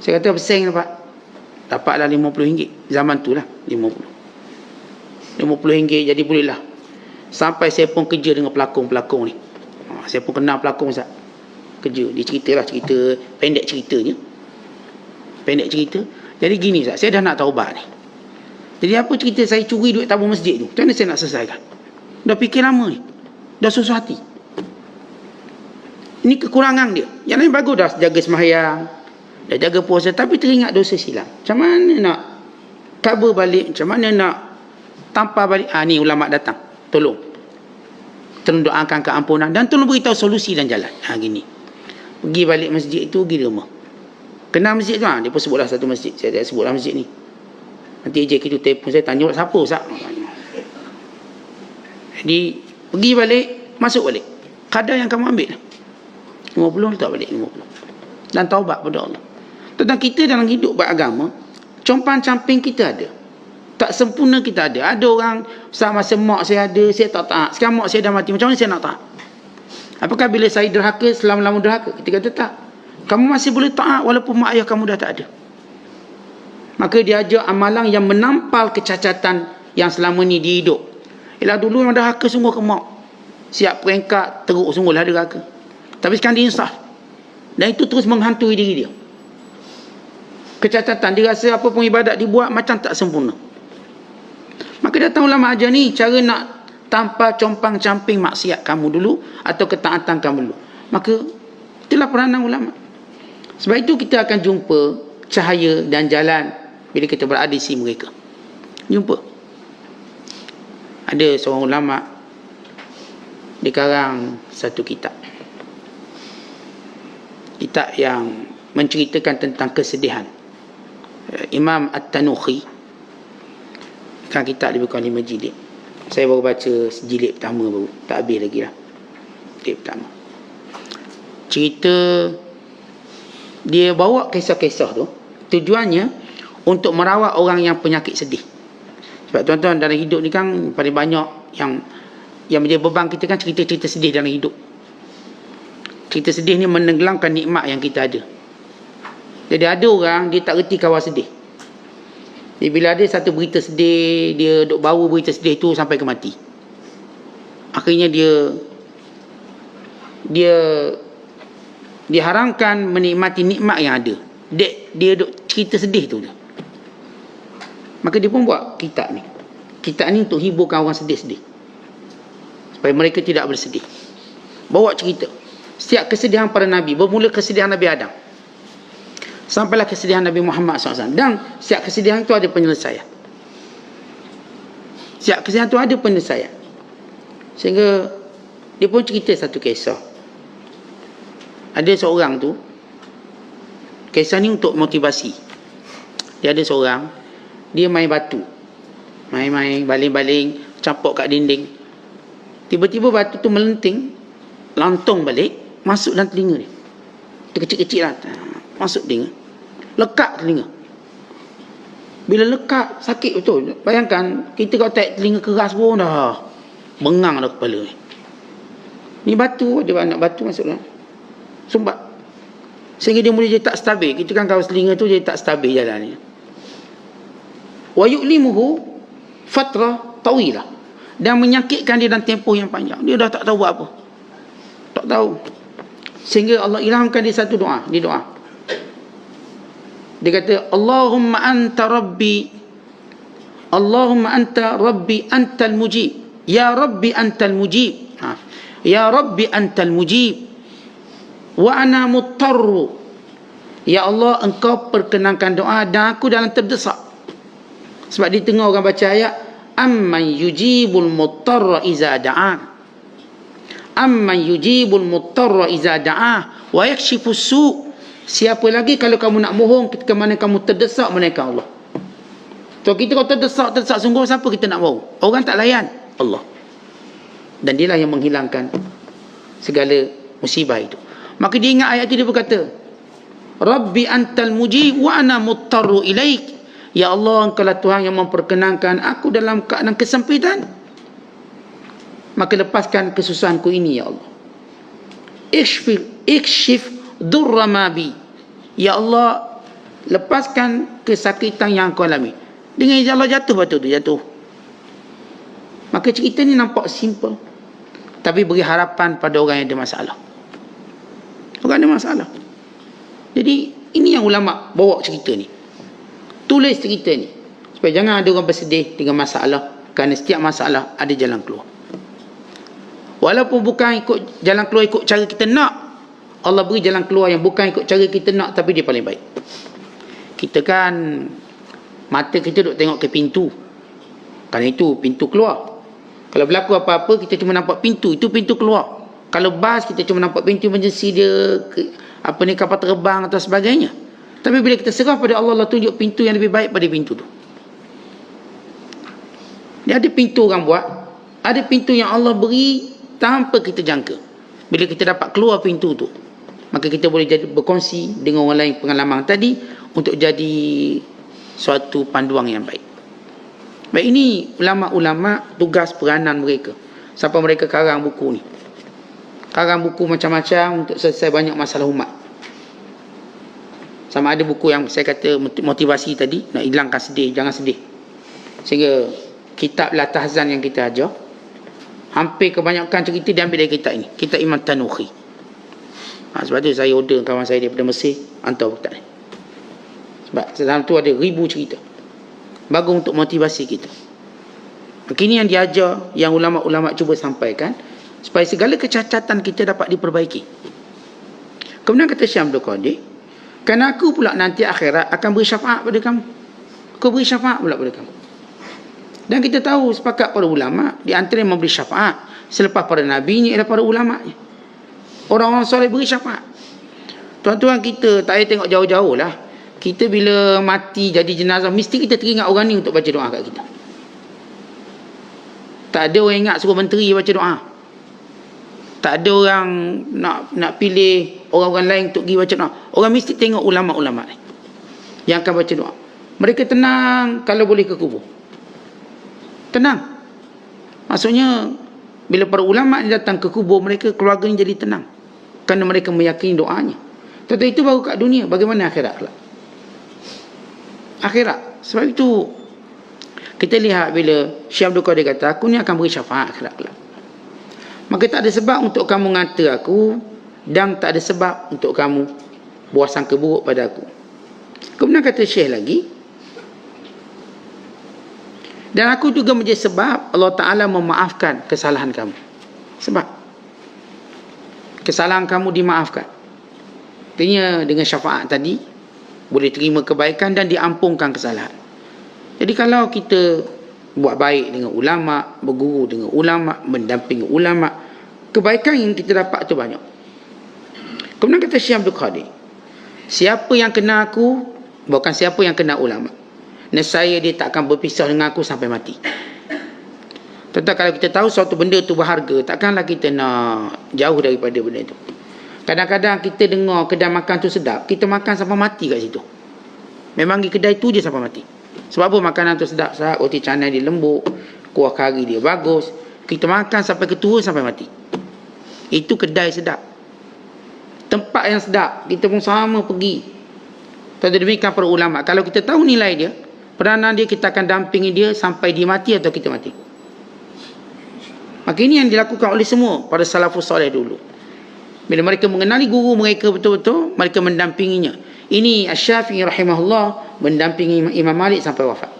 saya kata persen dapat. Dapatlah RM50. Zaman tu lah RM50 jadi boleh lah. Sampai saya pun kerja dengan pelakon-pelakon ni. Saya pun kenal pelakon Ustaz. Kerja. Dia cerita pendek ceritanya. Jadi gini Ustaz, saya dah nak taubat ni. Jadi apa cerita saya curi duit tabung masjid tu? Macam mana saya nak selesaikan? Dah fikir lama ni. Dah susah hati. Ini kekurangan dia. Yang lain bagus dah jaga sembahyang, dah jaga puasa, tapi teringat dosa silam. Macam mana nak cover balik? Macam mana nak tampar balik? Ni ulama datang. Tolong doakan keampunan dan tolong beritahu solusi dan jalan. Gini. Pergi balik masjid itu, pergi rumah. Kenal masjid tu, dia pun sebutlah satu masjid. Saya tak sebutlah masjid ni. Nanti ejek itu telefon saya tanya siapa Ustaz. Jadi pergi balik, masuk balik. Kadar yang kamu ambil 50 letak balik 50. Dan taubat pada Allah. Tentang kita dalam hidup beragama, compang-camping kita ada. Tak sempurna kita ada. Ada orang, Ustaz masa mak saya ada, saya tak taat. Sekarang mak saya dah mati, macam mana saya nak taat? Apakah bila saya derhaka, selama-lama derhaka? Kita kata tak. Kamu masih boleh taat walaupun mak ayah kamu dah tak ada. Maka dia ajar amalan yang menampal kecacatan yang selama ni dia hidup. Ialah dulu memang derhaka sungguh ke maut. Siap peringkat, teruk sungguhlah derhaka. Tapi sekarang dia insaf. Dan itu terus menghantui diri dia. Kecacatan, dia rasa apa pun ibadat dibuat macam tak sempurna. Maka datang ulama ajar ni, cara nak tanpa compang-camping maksiat kamu dulu atau ketaatan kamu dulu. Maka itulah peranan ulama. Sebab itu kita akan jumpa cahaya dan jalan bila kita berada di sisi mereka. Jumpa. Ada seorang ulama dia karang satu kitab. Kitab yang menceritakan tentang kesedihan. Imam At-Tanukhi. Kan kitab lebih kurang 5 jilid. Saya baru baca jilid pertama baru. Tak habis lagi lah. Jilid pertama. Cerita dia bawa kisah-kisah tu. Tujuannya untuk merawat orang yang penyakit sedih. Sebab tuan-tuan dalam hidup ni kan paling banyak yang menjadi beban kita kan cerita-cerita sedih dalam hidup. Cerita sedih ni menenggelamkan nikmat yang kita ada. Jadi ada orang dia tak reti kawal sedih. Jadi bila ada satu berita sedih, dia duk bawa berita sedih tu sampai ke mati. Akhirnya dia haramkan menikmati nikmat yang ada. Dia duk cerita sedih tu. Maka dia pun buat kitab ni. Kitab ni untuk hiburkan orang sedih-sedih. Supaya mereka tidak bersedih. Bawa cerita. Setiap kesedihan para Nabi. Bermula kesedihan Nabi Adam. Sampailah kesedihan Nabi Muhammad SAW. Dan setiap kesedihan itu ada penyelesaian. Setiap kesedihan itu ada penyelesaian. Sehingga dia pun cerita satu kisah. Ada seorang tu. Kisah ni untuk motivasi. Dia ada seorang. Dia main batu. Main-main, baling-baling, campur kat dinding. Tiba-tiba batu tu melenting, lantung balik, masuk dalam telinga dia. Dia kecil-kecil lah. Masuk telinga. Lekat telinga. Bila lekat, sakit betul. Bayangkan, kita kalau tak telinga keras pun dah bengang dah kepala ni. Ni batu, ada banyak batu masuk dalam. Sumbat. Sehingga dia mula jadi tak stabil. Kita kan kalau telinga tu jadi tak stabil jalan ni. Wa yu'limuhu fatra tawilah. Dan menyakitkan dia dalam tempoh yang panjang. Dia dah tak tahu buat apa. Tak tahu. Sehingga Allah ilhamkan dia satu doa. Dia doa. Dia kata, Allahumma anta rabbi. Allahumma anta rabbi antal mujib. Ya rabbi antal mujib. Ya rabbi antal mujib. Wa ana muttarru. Ya Allah, engkau perkenankan doa dan aku dalam terdesak. Sebab di tengah orang baca ayat, amman yujibul muttarra iza da'ah. Amman yujibul muttarra iza da'ah wa yakshifus su'. Siapa lagi kalau kamu nak mohon ketika mana kamu terdesak melainkan Allah. So kita kalau terdesak sungguh, siapa kita nak mohon? Orang tak layan Allah. Dan dialah yang menghilangkan segala musibah itu. Maka dia ingat ayat itu, dia berkata, Rabbi antal mujib wa ana muttarru ilaik. Ya Allah, engkau lah Tuhan yang memperkenankan aku dalam keadaan kesempitan. Maka lepaskan kesusahanku ini, ya Allah. Ikshif durra ma bi. Ya Allah, lepaskan kesakitan yang kau alami. Dengan izin Allah jatuh batu tu, jatuh. Maka cerita ni nampak simple. Tapi beri harapan pada orang yang ada masalah. Orang ada masalah. Jadi, ini yang ulama bawa cerita ni. Tulis cerita ni. Supaya jangan ada orang bersedih dengan masalah. Kerana setiap masalah ada jalan keluar. Walaupun bukan ikut jalan keluar ikut cara kita nak. Allah beri jalan keluar yang bukan ikut cara kita nak, tapi dia paling baik. Kita kan, mata kita duk tengok ke pintu. Kerana itu pintu keluar. Kalau berlaku apa-apa, kita cuma nampak pintu. Itu pintu keluar. Kalau bas, kita cuma nampak pintu emergency dia, kapal terbang atau sebagainya. Tapi bila kita serah pada Allah, Allah tunjuk pintu yang lebih baik pada pintu tu. Dia ada pintu orang buat. Ada pintu yang Allah beri tanpa kita jangka. Bila kita dapat keluar pintu tu, maka kita boleh jadi berkongsi dengan orang lain pengalaman tadi untuk jadi suatu panduan yang baik. Baik, ini ulama-ulama tugas peranan mereka. Sampai mereka karang buku ni. Karang buku macam-macam untuk selesai banyak masalah umat. Sama ada buku yang saya kata motivasi tadi, nak hilangkan sedih, jangan sedih. Sehingga kitab Latahzan yang kita ajar, hampir kebanyakan cerita diambil dari kitab ini, kitab Imam Tanuhi. Sebab tu saya order kawan saya daripada Mesir hantar kitab ni. Sebab dalam tu ada 1000 cerita. Bagus untuk motivasi kita. Ini yang diajar, yang ulama-ulama cuba sampaikan, supaya segala kecacatan kita dapat diperbaiki. Kemudian kata Syekh Abdul Qadir, kerana aku pula nanti akhirat akan beri syafaat pada kamu. Aku beri syafaat pula pada kamu. Dan kita tahu sepakat para ulama, di antara yang memberi syafaat selepas para nabi ni ialah para ulama ni. Orang-orang soleh beri syafaat. Tuan-tuan, kita tak payah tengok jauh-jauh lah. Kita bila mati jadi jenazah, mesti kita teringat orang ni untuk baca doa kat kita. Tak ada orang ingat suruh menteri baca doa. Tak ada orang nak pilih orang-orang lain untuk pergi baca doa. Orang mesti tengok ulama-ulama ni yang akan baca doa. Mereka tenang kalau boleh ke kubur. Tenang. Maksudnya bila para ulama ni datang ke kubur, mereka keluarga ni jadi tenang. Kerana mereka meyakini doanya. Tentu itu baru kat dunia. Bagaimana akhirat pula? Akhirat. Sebab itu kita lihat bila Syekh Abdul Qadir kata, aku ni akan beri syafaat akhirat pula. Maka tak ada sebab untuk kamu ngata aku, dan tak ada sebab untuk kamu buat sangka buruk pada aku. Kemudian kata Syekh lagi, dan aku juga menjadi sebab Allah Ta'ala memaafkan kesalahan kamu. Sebab kesalahan kamu dimaafkan. Artinya dengan syafaat tadi boleh terima kebaikan dan diampunkan kesalahan. Jadi kalau kita buat baik dengan ulama, berguru dengan ulama, mendampingi ulama, kebaikan yang kita dapat tu banyak. Kemudian kata Syekh Abdul Qadir, siapa yang kena aku, bukan siapa yang kena ulama, nescaya dia tak akan berpisah dengan aku sampai mati. Tentang kalau kita tahu suatu benda tu berharga, takkanlah kita nak jauh daripada benda itu. Kadang-kadang kita dengar kedai makan tu sedap, kita makan sampai mati kat situ. Memang di kedai tu je sampai mati. Sebab apa? Makanan tu sedap, roti canai dia lembut, kuah kari dia bagus, kita makan sampai ketua sampai mati. Itu kedai sedap, tempat yang sedap, kita pun sama pergi. Tentu demikian para ulama, kalau kita tahu nilai dia, peranan dia, kita akan dampingi dia sampai dia mati atau kita mati. Maka ini yang dilakukan oleh semua pada salafus soleh dulu. Bila mereka mengenali guru mereka betul-betul, mereka mendampinginya. Ini Asy-Syafi'i rahimahullah mendampingi Imam Malik sampai wafat.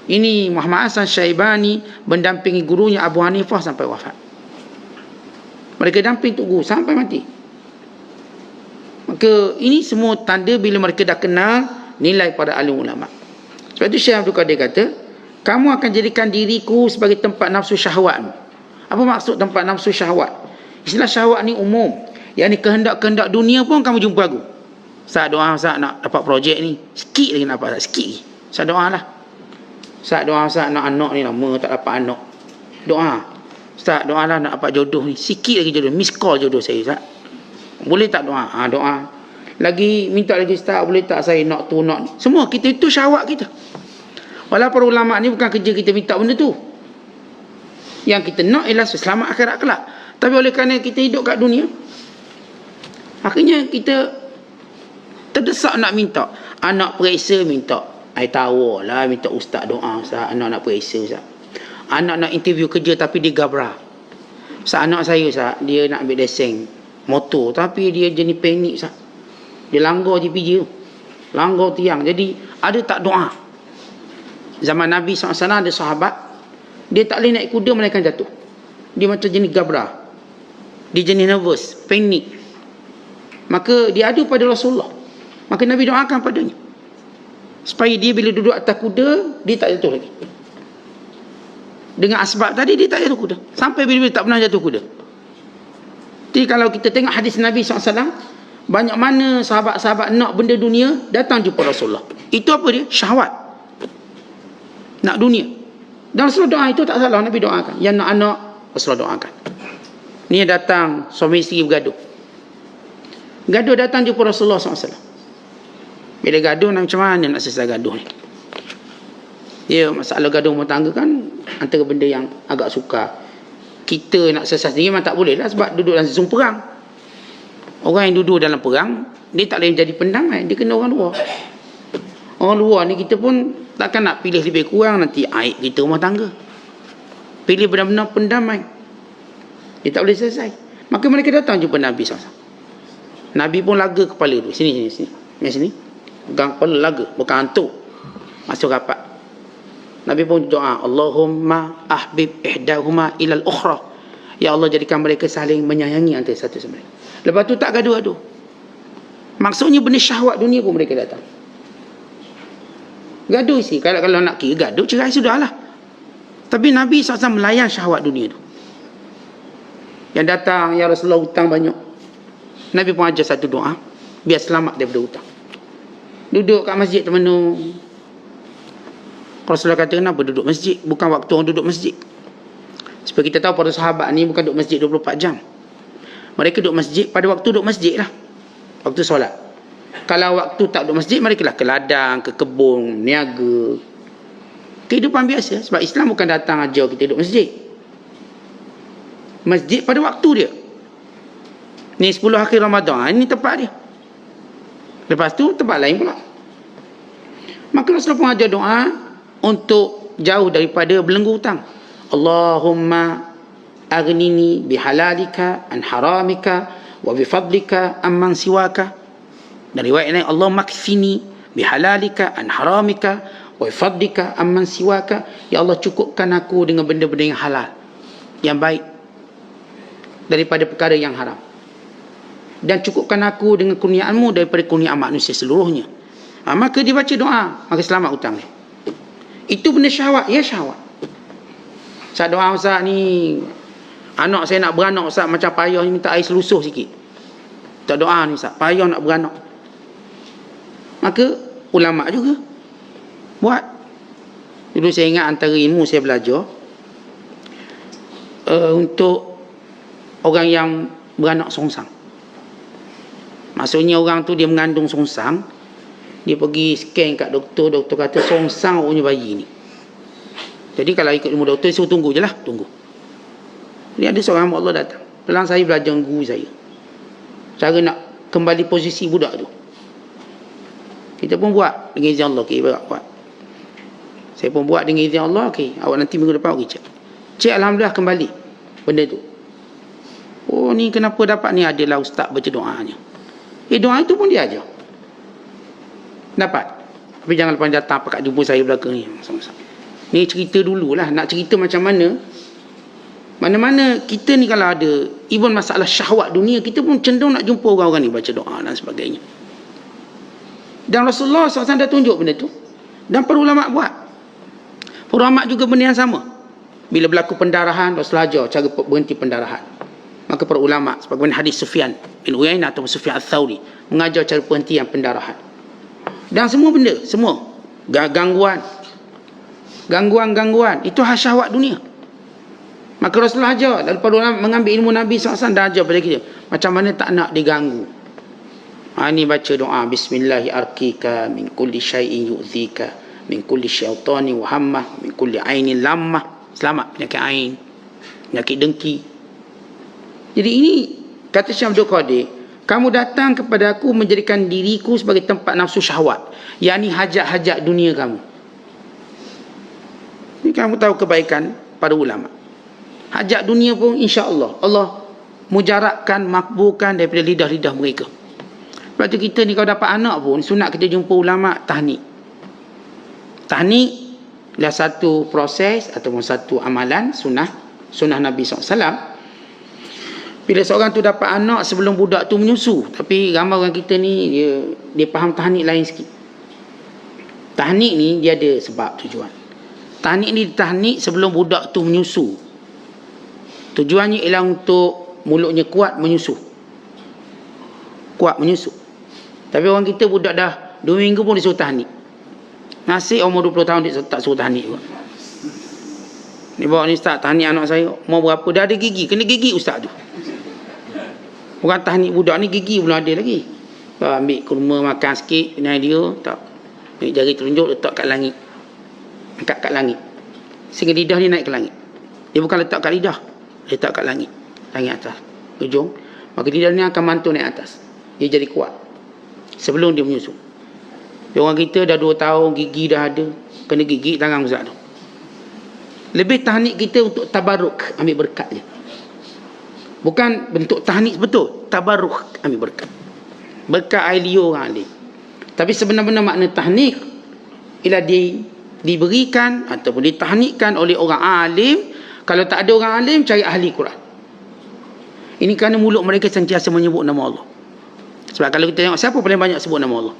Ini Muhammad Hasan Syaibani mendampingi gurunya Abu Hanifah sampai wafat. Mereka damping untuk guru sampai mati. Maka ini semua tanda bila mereka dah kenal nilai pada alim ulama. Sebab itu Syekh Abdul Qadir kata, kamu akan jadikan diriku sebagai tempat nafsu syahwatmu. Apa maksud tempat nafsu syahwat? Istilah syahwat ni umum. Yang ni kehendak-kehendak dunia pun kamu jumpa aku. Ustaz doa Ustaz nak dapat projek ni. Sikit lagi nak dapat Ustaz, sikit lagi. Ustaz doa lah. Ustaz doa Ustaz nak anak ni lama tak dapat anak. Doa. Ustaz doa lah nak dapat jodoh ni. Sikit lagi jodoh. Miss call jodoh saya Ustaz. Boleh tak doa? Doa. Lagi minta lagi Ustaz, boleh tak saya nak tu nak ni. Semua kita itu syahwat kita. Walaupun ulama ni bukan kerja kita minta benda tu. Yang kita nak ialah selamat akhirat kelak. Tapi oleh kerana kita hidup kat dunia, akhirnya kita terdesak nak minta. Anak periksa minta I tahu lah, minta ustaz doa Ustaz, anak nak periksa Ustaz. Anak nak interview kerja tapi dia gabra. Ustaz, anak saya Ustaz, dia nak ambil lesen motor tapi dia jenis panik Ustaz. Dia langgar GPJ tu, langgar tiang. Jadi ada tak doa? Zaman Nabi SAW ada sahabat, dia tak boleh naik kuda melainkan jatuh. Dia macam jenis gabra, dia jenis nervous, panik. Maka dia adu pada Rasulullah. Maka Nabi doakan padanya supaya dia bila duduk atas kuda, dia tak jatuh lagi. Dengan asbab tadi dia tak jatuh kuda, sampai bila-bila tak pernah jatuh kuda. Jadi kalau kita tengok hadis Nabi SAW, banyak mana sahabat-sahabat nak benda dunia, datang jumpa Rasulullah. Itu apa dia? Syahwat. Nak dunia. Dan Rasulullah doa itu tak salah, Nabi doakan. Yang nak anak, Rasulullah doakan. Ni datang suami isteri bergaduh. Gaduh datang jumpa Rasulullah SAW. Bila gaduh macam mana nak selesai gaduh ni? Ya, masalah gaduh rumah tangga kan antara benda yang agak sukar. Kita nak selesai sendiri memang tak boleh lah, sebab duduk dalam zon perang. Orang yang duduk dalam perang, dia tak boleh jadi pendamai, dia kena orang luar. Orang luar ni kita pun Takkan nak pilih lebih kurang, nanti aib kita rumah tangga. Pilih benar-benar pendamai. Dia tak boleh selesai. Maka mereka datang jumpa Nabi SAW. Nabi pun laga kepala tu. Sini. Sini. Pegang kepala laga. Bukan hantuk. Masuk rapat. Nabi pun doa. Allahumma ahbib ihdahuma ilal ukhra. Ya Allah, jadikan mereka saling menyayangi antara satu sama lain. Lepas tu tak gaduh-gaduh. Maksudnya benda syahwat dunia pun mereka datang. Gaduh sih. Kalau nak kira gaduh, cerai sudahlah. Tapi Nabi SAW melayan syahwat dunia tu. Yang datang, ya Rasulullah hutang banyak. Nabi pun ajar satu doa, biar selamat daripada hutang. Duduk kat masjid teman-teman. Rasulullah kata, kenapa duduk masjid? Bukan waktu orang duduk masjid. Sebab kita tahu para sahabat ni bukan duduk masjid 24 jam. Mereka duduk masjid pada waktu duduk masjid lah. Waktu solat. Kalau waktu tak duduk masjid, mereka lah ke ladang, ke kebun, niaga. Kehidupan biasa. Sebab Islam bukan datang ajar kita duduk masjid. Masjid pada waktu dia. Ni 10 akhir Ramadan, ini tempat dia. Lepas tu tempat lain pula. Maka Rasulullah pun ajar doa untuk jauh daripada belenggu hutang. Allahumma aghnini bihalalika an haramika wa bifadlika amman siwaka. Dan riwayat lain, Allahumma kfini bihalalika an haramika wa bifadlika amman siwaka. Ya Allah, cukupkan aku dengan benda-benda yang halal, yang baik, daripada perkara yang haram. Dan cukupkan aku dengan kurniaanmu daripada kurniaan manusia seluruhnya. Maka dia baca doa, maka selamat hutang dia. Itu benda syahwat. Ya, syahwat. Ustaz doa, Ustaz ni anak saya nak beranak, Ustaz, macam payah ni, minta air selusuh sikit. Tak doa ni, Ustaz, payah nak beranak. Maka ulama' juga buat. Dulu saya ingat antara ilmu saya belajar, untuk orang yang beranak songsang. Maksudnya orang tu dia mengandung songsang, dia pergi scan kat doktor, doktor kata songsang punya bayi ni. Jadi kalau ikut ilmu doktor, suruh tunggu je lah, tunggu. Jadi ada seorang hamba Allah datang. Pelang saya belajar dengan guru saya, cara nak kembali posisi budak tu. Kita pun buat dengan izin Allah. Okay, buat. Saya pun buat dengan izin Allah. Okay, awak nanti minggu depan pergi cek. Cek, alhamdulillah kembali benda tu. Oh, ni kenapa dapat ni? Adalah ustaz baca doanya. Doa itu pun dia ajar. Dapat. Tapi jangan lepas datang pakat jumpa saya belakang ni. Sama-sama. Ni cerita dululah. Nak cerita macam mana. Mana-mana kita ni kalau ada even masalah syahwat dunia, kita pun cenderung nak jumpa orang-orang ni baca doa dan sebagainya. Dan Rasulullah SAW dah tunjuk benda tu. Dan para ulama' buat. Para ulama' juga benda yang sama. Bila berlaku pendarahan, Rasulullah ajar cara berhenti pendarahan. Maka para ulama' sebagaimana hadis Sufyan bin Uyainah atau Sufyan Ats-Tsauri mengajar cara penghentian pendarahan. Dan semua benda, semua gangguan itu hal syahwat dunia. Maka Rasulullah ajar, dan para ulama' mengambil ilmu Nabi SAW dah ajar pada kita macam mana tak nak diganggu. Ini baca doa, bismillahi arkika min kulli syai'in yu'zika min kulli syaitani wa hammah min kulli ainin lammah. Selamat penyakit ain, penyakit dengki. Jadi ini kata Syekh Abdul Qadir, kamu datang kepada aku menjadikan diriku sebagai tempat nafsu syahwat, yakni hajat-hajat dunia kamu. Ini kamu tahu kebaikan para ulama. Hajat dunia pun insya-Allah Allah mujarabkan, makbulkan daripada lidah-lidah mereka. Sebab tu kita ni kalau dapat anak pun sunat kita jumpa ulama tahnik. Tahnik adalah satu proses ataupun satu amalan sunnah Nabi SAW. Bila seorang tu dapat anak sebelum budak tu menyusu. Tapi ramai orang kita ni dia faham tahnik lain sikit. Tahnik ni dia ada sebab tujuan. Tahnik ni tahnik sebelum budak tu menyusu. Tujuannya ialah untuk mulutnya kuat menyusu. Kuat menyusu. Tapi orang kita budak dah 2 minggu pun disuruh tahnik. Nasib umur 20 tahun dia tak suruh tahnik juga. Ni bawa ni ustaz, tahnik anak saya. Mau berapa? Dah ada gigi. Kena gigi ustaz tu. Orang tahnik budak ni gigi belum ada lagi. Ambil kurma makan sikit, kena dia tak. Ambil jari telunjuk letak kat langit. Angkat kat langit. Sehingga lidah ni naik ke langit. Dia bukan letak kat lidah, letak kat langit. Langit atas. Ujung. Maka lidah ni akan mantul naik atas. Dia jadi kuat. Sebelum dia menyusu. Orang kita dah 2 tahun, gigi dah ada. kena gigit tangan ustaz tu. Lebih tahnik kita untuk tabarruk, ambil berkat je. Bukan bentuk tahnik betul, tabarruk, ambil berkat. Berkat air liur orang alim. Tapi sebenar-benar makna tahnik ialah diberikan ataupun ditahnikkan oleh orang alim. Kalau tak ada orang alim, cari ahli Quran. Ini kerana mulut mereka sentiasa menyebut nama Allah. Sebab kalau kita tengok siapa paling banyak sebut nama Allah?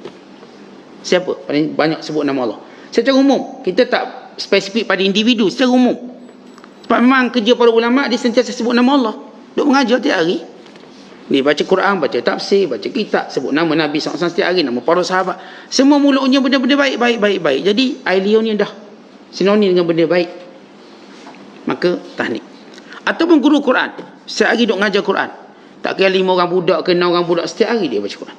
Siapa paling banyak sebut nama Allah? Secara umum, kita tak spesifik pada individu, secara umum. Sebab memang kerja para ulama' dia sentiasa sebut nama Allah. Duk mengajar tiap hari. Ni baca Quran, baca tafsir, baca kitab, sebut nama Nabi SAW setiap hari, nama para sahabat. Semua mulutnya benda-benda baik. Jadi air liur ni dah sinonim dengan benda baik. Maka tahnik. Ataupun guru Quran, setiap hari duk mengajar Quran. Tak kira 5 orang budak ke 6 orang budak, setiap hari dia baca Quran.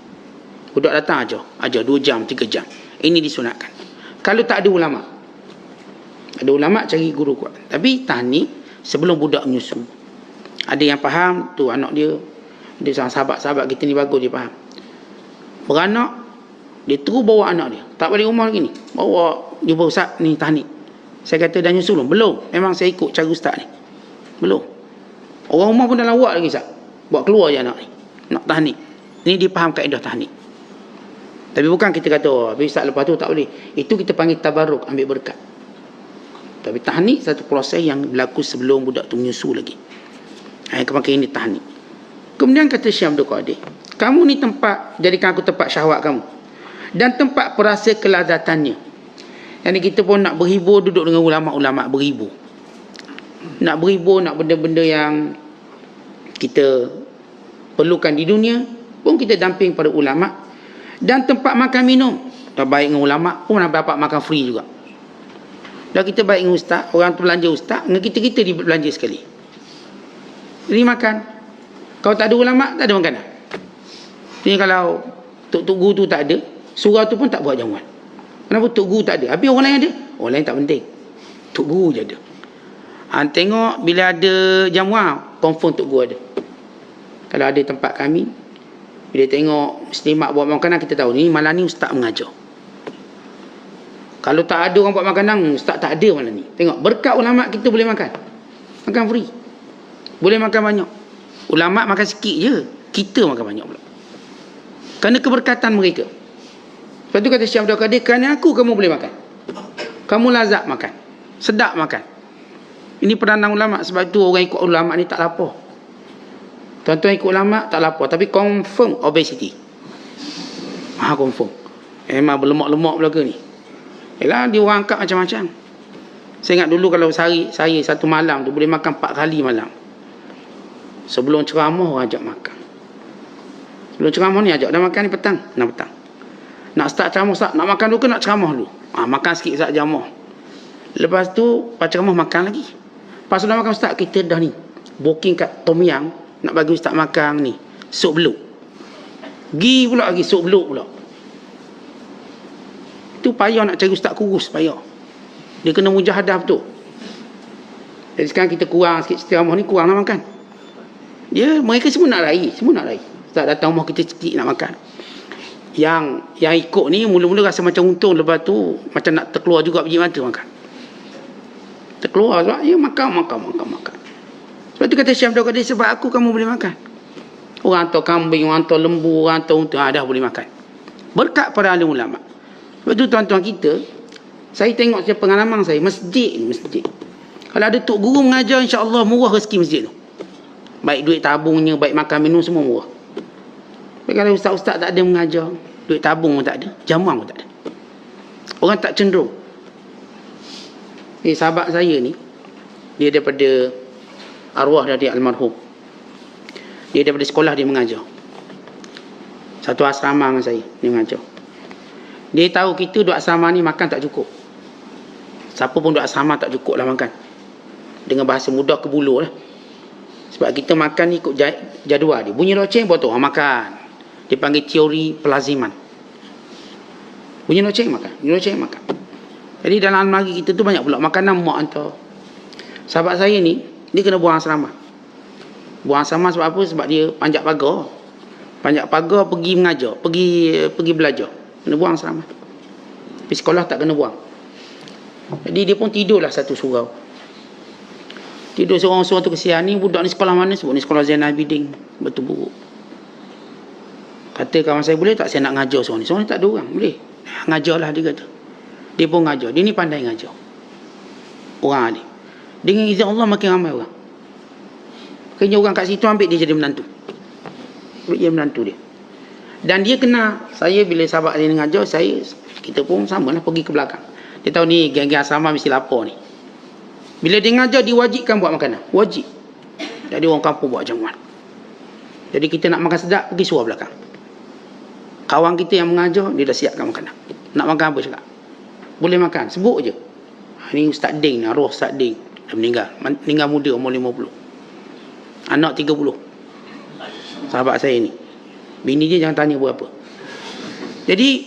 Budak datang ajar 2 jam, 3 jam. Ini disunatkan. Kalau tak ada ulama', ada ulama' cari guru Quran. Tapi tahnik sebelum budak menyusu. Ada yang faham tu anak dia sahabat-sahabat kita ni bagus, dia faham. Beranak, dia terus bawa anak dia. Tak balik rumah lagi ni. Bawa, jumpa ustaz ni tahnik. Saya kata dah nyusul belum? Memang saya ikut cara ustaz ni. Belum. Orang rumah pun dah lawak lagi ustaz. Buat keluar je anak ni. Nak tahnik. Ni dia faham kaedah tahnik. Tapi bukan kita kata, habis ustaz lepas tu tak boleh. Itu kita panggil tabarruk, ambil berkat. Tapi tahnik satu proses yang berlaku sebelum budak tu menyusu lagi. Kemakin ini tahnik. Kemudian kata Syekh Abdul Qadir, kamu ni tempat, jadikan aku tempat syahwat kamu. Dan tempat perasa kelazatannya. Yang kita pun nak berhibur, duduk dengan ulama'-ulama' berhibur. Nak berhibur, nak benda-benda yang kita perlukan di dunia, pun kita damping pada ulama'. Dan tempat makan minum, dah baik dengan ulama' pun nak dapat makan free juga. Dah kita baik dengan ustaz, orang tu belanja ustaz, dengan kita dia belanja sekali. Jadi makan. Kalau tak ada ulama', tak ada makanan. Jadi kalau Tok Guru tu tak ada, surau tu pun tak buat jamuan. Kenapa Tok Guru tak ada? Habis orang lain ada? Orang lain tak penting. Tok Guru je ada. Tengok bila ada jamuan, confirm Tok Guru ada. Kalau ada tempat kami, bila tengok muslimat buat makanan, kita tahu ni malam ni ustaz mengajar. Kalau tak ada orang buat makanan, ustaz tak ada malam ni. Tengok, berkat ulama' kita boleh makan. Makan free. Boleh makan banyak. Ulama' makan sikit je, kita makan banyak pula. Kerana keberkatan mereka. Sebab tu kata Syekh Abdul Qadir, kerana aku kamu boleh makan. Kamu lazat makan. Sedap makan. Ini peranan ulama'. Sebab tu orang ikut ulama' ni tak lapar. Tuan-tuan ikut ulama' tak lapar. Tapi confirm obesity. Confirm. Memang berlemak-lemak belaka ni. Yalah, dia orang angkat macam-macam. Saya ingat dulu kalau sehari saya satu malam tu boleh makan 4 kali malam. Sebelum ceramah orang ajak makan. Sebelum ceramah ni ajak dah makan ni petang. Nak start ceramah ustaz, nak makan dulu ke nak ceramah dulu? Makan sikit ustaz ceramah. Lepas tu pas ceramah makan lagi. Pas sudah makan ustaz, kita dah ni booking kat Tom Yang nak bagi ustaz makan ni sup beluk. Gi pula lagi sup beluk pula. Itu payah nak cari ustaz kurus, payah. Dia kena mujahadah betul. Jadi sekarang kita kurang sikit ceramah ni, kurang nak makan. Mereka semua nak raih. Tak datang rumah kita sikit nak makan. Yang ikut ni mula-mula rasa macam untung, lepas tu macam nak terkeluar juga biji mata makan. Terkeluar sebab makan. Sebab tu kata Syekh Abdul Qadir, sebab aku kamu boleh makan. Orang hantar kambing, orang hantar lembu, orang hantar unta, dah boleh makan. Berkat para alim ulama'. Sebab tu tuan-tuan kita, saya tengok pengalaman saya, masjid. Kalau ada tok guru mengajar, insya-Allah murah rezeki masjid tu. Baik duit tabungnya, baik makan minum, semua murah. Tapi kalau ustaz-ustaz tak ada mengajar, duit tabung pun tak ada, jamuan pun tak ada. Orang tak cenderung. Sahabat saya ni, dia daripada arwah dari almarhum. Dia daripada sekolah dia mengajar. Satu asrama dengan saya, dia mengajar. Dia tahu kita duduk asrama ni makan tak cukup. Siapa pun duduk asrama tak cukup lah makan. Dengan bahasa mudah kebulu lah. Sebab kita makan ni ikut jadual dia. Bunyi loceng buat tu, makan. Dia panggil teori pelaziman. Bunyi loceng makan. Jadi dalam almari kita tu banyak pula makanan mak hantar. Sahabat saya ni, dia kena buang asrama. Buang asrama sebab apa? Sebab dia panjat pagar pergi mengajar, pergi belajar. Kena buang asrama. Tapi sekolah tak kena buang. Jadi dia pun tidurlah satu surau. Tidur seorang-seorang tu, kesian ni budak ni sekolah mana? Sebut ni sekolah Zainal Abidin, Batu Buruk. Kata kawan saya, boleh tak saya nak ngajar seorang ni? Seorang ni tak ada orang. Boleh, ngajarlah, dia kata. Dia pun ngajar. Dia ni pandai ngajar orang ni. Dengan izin Allah makin ramai orang. Makanya orang kat situ ambil dia jadi menantu. Ambil dia menantu dia. Dan dia kena, saya bila sahabat dia ngajar, kita pun sama lah pergi ke belakang. Dia tahu ni geng-geng asrama mesti lapar ni. Bila dia ngajar, diwajibkan buat makanan. Wajib. Jadi orang kampung buat jamuan. Jadi kita nak makan sedap, pergi surau belakang. Kawan kita yang mengajar, dia dah siapkan makanan. Nak makan apa cakap? Boleh makan, sebut je. Ni Ustaz Ding, arwah Ustaz Ding. Dah meninggal. Meninggal muda, umur 50. Anak 30. Sahabat saya ni. Bini dia jangan tanya berapa. Jadi,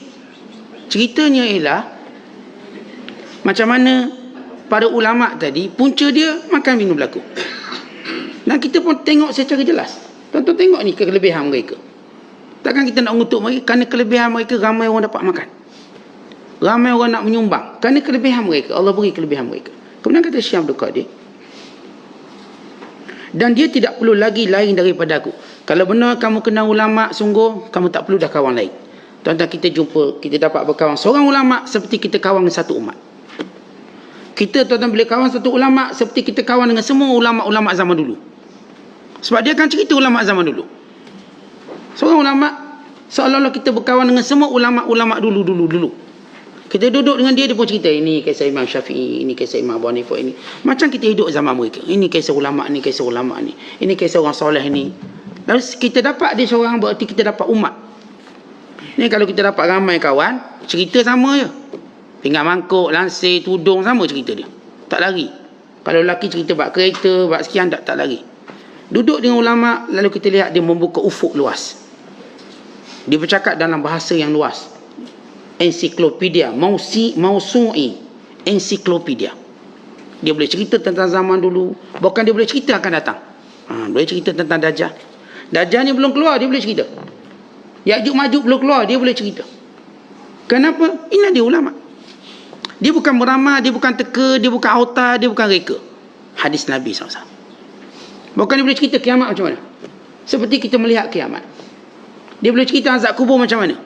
ceritanya ialah, macam mana para ulama' tadi, punca dia makan minum berlaku. Dan kita pun tengok secara jelas. Tuan-tuan tengok ni kelebihan mereka. Takkan kita nak mengutuk mereka, kerana kelebihan mereka ramai orang dapat makan. Ramai orang nak menyumbang. Kerana kelebihan mereka, Allah beri kelebihan mereka. Kemudian kata Syekh Abdul Qadir, dan dia tidak perlu lagi lain daripada aku. Kalau benar kamu kenal ulama' sungguh, kamu tak perlu dah kawan lain. Tuan-tuan, kita jumpa, kita dapat berkawan seorang ulama' seperti kita kawan dengan satu umat. Kita tuan-tuan bila kawan satu ulama' seperti kita kawan dengan semua ulama'-ulama' zaman dulu. Sebab dia akan cerita ulama' zaman dulu. Seorang ulama' seolah-olah kita berkawan dengan semua ulama' dulu. Kita duduk dengan dia, dia pun cerita, ini kisah Imam Syafi'i, ini kisah Imam Abu Hanifah, ini. Macam kita hidup zaman mereka. Ini kisah ulama' ni, kisah ulama' ni. Ini kisah orang soleh ni. Lalu kita dapat dia seorang, berarti kita dapat umat. Ni kalau kita dapat ramai kawan, cerita sama je. Tinggal mangkuk, lansir, tudung, sama cerita dia. Tak lari. Kalau lelaki cerita bab kereta, bab sekian, tak lari. Duduk dengan ulama', lalu kita lihat dia membuka ufuk luas. Dia bercakap dalam bahasa yang luas. Ensiklopedia, mausu'i, ensiklopedia. Dia boleh cerita tentang zaman dulu, bahkan dia boleh cerita akan datang. Boleh cerita tentang Dajjal. Dajjal ni belum keluar, dia boleh cerita. Ya'juj Ma'juj belum keluar, dia boleh cerita. Kenapa? Ini dia ulama'. Dia bukan beramal, dia bukan teka, dia bukan autar, dia bukan reka. Hadis Nabi SAW. Bahkan dia boleh cerita kiamat macam mana. Seperti kita melihat kiamat. Dia boleh cerita azab kubur macam mana.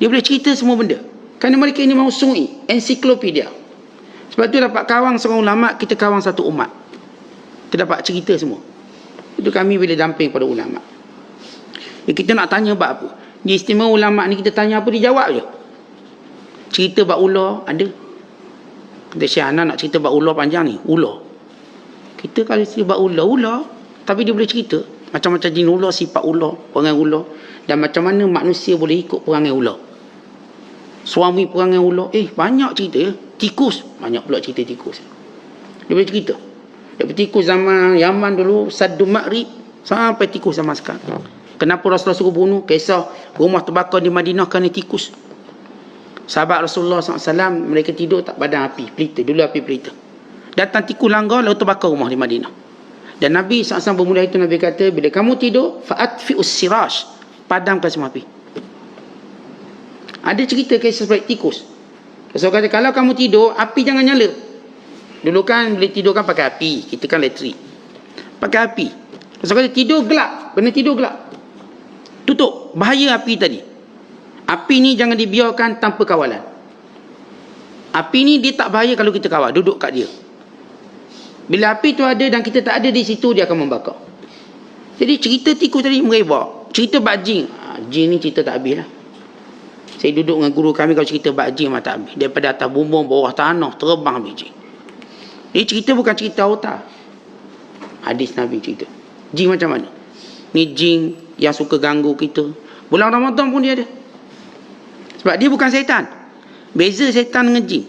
Dia boleh cerita semua benda. Kerana mereka ini mausu'i, ensiklopedia. Sebab tu dapat kawan seorang ulama', kita kawan satu umat. Kita dapat cerita semua. Itu kami bila damping pada ulama'. Kita nak tanya bab apa. Di istimewa ulama' ni kita tanya apa, dia jawab je. Cerita bab ular ada. Kata Syekh Hanan nak cerita bab ular panjang ni. Ular. Kita kalau cerita bab ular. Tapi dia boleh cerita. Macam-macam jin ular, sifat ular, perangai ular. Dan macam mana manusia boleh ikut perangai ular. Suami perangai ular. Banyak cerita ya. Tikus. Banyak pula cerita tikus. Dia boleh cerita. Daripada tikus zaman Yaman dulu, Saddul Ma'rib, sampai tikus zaman sekarang. Kenapa Rasulullah suruh bunuh? Kisah rumah terbakar di Madinah kerana tikus. Sahabat Rasulullah SAW, mereka tidur tak padang api, pelita. Dulu api pelita. Datang tikus langgar, lalu terbakar rumah di Madinah. Dan Nabi SAW bermula itu, Nabi kata, bila kamu tidur, fa'atfi'us sirash, padamkan semua api. Ada cerita kisah seperti tikus. Rasulullah kata, kalau kamu tidur, api jangan nyala. Dulu kan, bila tidur kan pakai api. Kita kan elektrik. Pakai api. Rasulullah kata, tidur gelap. Kena tidur gelap. Tutup. Bahaya api tadi. Api ni jangan dibiarkan tanpa kawalan. Api ni dia tak bahaya kalau kita kawal. Duduk kat dia. Bila api tu ada dan kita tak ada di situ, dia akan membakar. Jadi cerita tikus tadi merebak. Cerita bab jin. Jin ni cerita tak habis lah. Saya duduk dengan guru kami, kalau cerita bab jin memang tak habis. Daripada atas bumbung, bawah tanah, terbang habis jin. Jadi cerita bukan cerita otak. Hadis Nabi cerita. Jin macam mana? Ni jin yang suka ganggu kita. Bulan Ramadan pun dia ada. Sebab dia bukan syaitan. Beza syaitan dengan jin.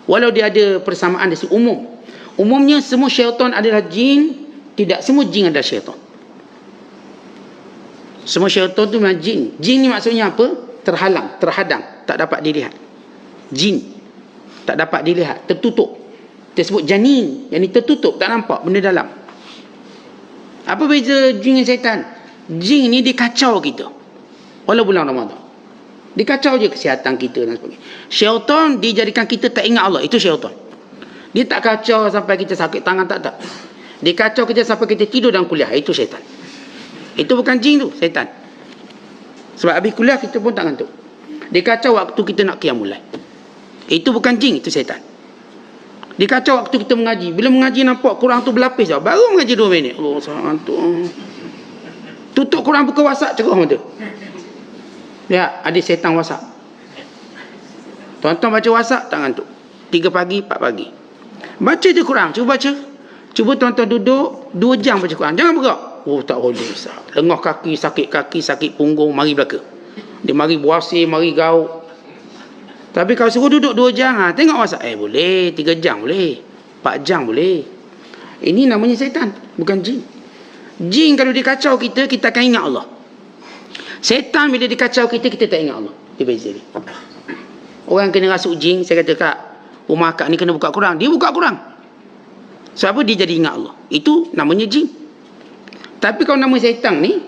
Walau dia ada persamaan dari umum. Umumnya semua syaitan adalah jin. Tidak semua jin adalah syaitan. Semua syaitan tu memang jin. Jin ni maksudnya apa? Terhalang, terhadang, tak dapat dilihat. Jin tak dapat dilihat, tertutup. Kita sebut janin, yang ni tertutup, tak nampak benda dalam. Apa beza jin dengan syaitan? Jin ni dia kacau kita walau bulan Ramadan. Dia kacau je kesihatan kita dan sebagainya. Syaitan dijadikan kita tak ingat Allah. Itu syaitan. Dia tak kacau sampai kita sakit tangan, tak. Dia kacau kita sampai kita tidur dalam kuliah. Itu syaitan. Itu bukan jin tu, syaitan. Sebab habis kuliah kita pun tak ngantuk. Dia kacau waktu kita nak qiyamul lail. Itu bukan jin, itu syaitan. Dia kacau waktu kita mengaji. Bila mengaji nampak Quran tu berlapis dah. Baru mengaji 2 minit. Allah, sangat ngantuk. Tutup Quran, buka WhatsApp, cerah mata. Ya, ada syaitan WhatsApp. Tuan-tuan baca WhatsApp, tak ngantuk. 3 pagi, 4 pagi. Baca je Quran, cuba baca. Cuba tuan-tuan duduk 2 jam baca Quran. Jangan bergerak. Oh, tak boleh, Ustaz. Lengah kaki, sakit punggung, mari belaka. Dia mari buasir, mari gauk. Tapi kalau suruh duduk 2 jam, tengok WhatsApp. Boleh, 3 jam boleh. 4 jam boleh. Ini namanya syaitan, bukan jin. Jin kalau dia kacau kita, kita akan ingat Allah. Syaitan bila dia kacau kita, kita tak ingat Allah. Dia beza dia. Orang kena rasuk jin, saya kata, Kak, rumah akak ni kena buka Quran. Dia buka Quran. Sebab apa? Dia jadi ingat Allah. Itu namanya jin. Tapi kalau nama syaitan ni,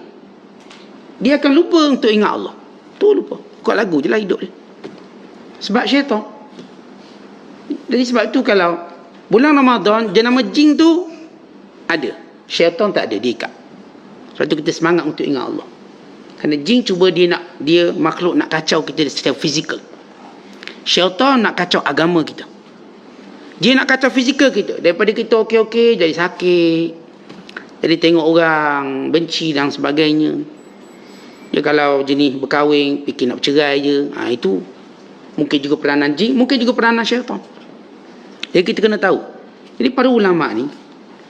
dia akan lupa untuk ingat Allah. Tu lupa. Buka lagu je lah hidup dia. Sebab syaitan. Jadi sebab tu kalau bulan Ramadan, jenama jin tu ada. Syaitan tak ada, diikat. Sebab tu kita semangat untuk ingat Allah. Kerana jin cuba dia makhluk nak kacau kita secara fizikal. Syaitan nak kacau agama kita. Dia nak kacau fizikal kita. Daripada kita okey-okey, jadi sakit. Jadi tengok orang benci dan sebagainya. Dia kalau jenis berkahwin, fikir nak bercerai je. Itu mungkin juga peranan jin, mungkin juga peranan syaitan. Jadi kita kena tahu. Jadi para ulama ni,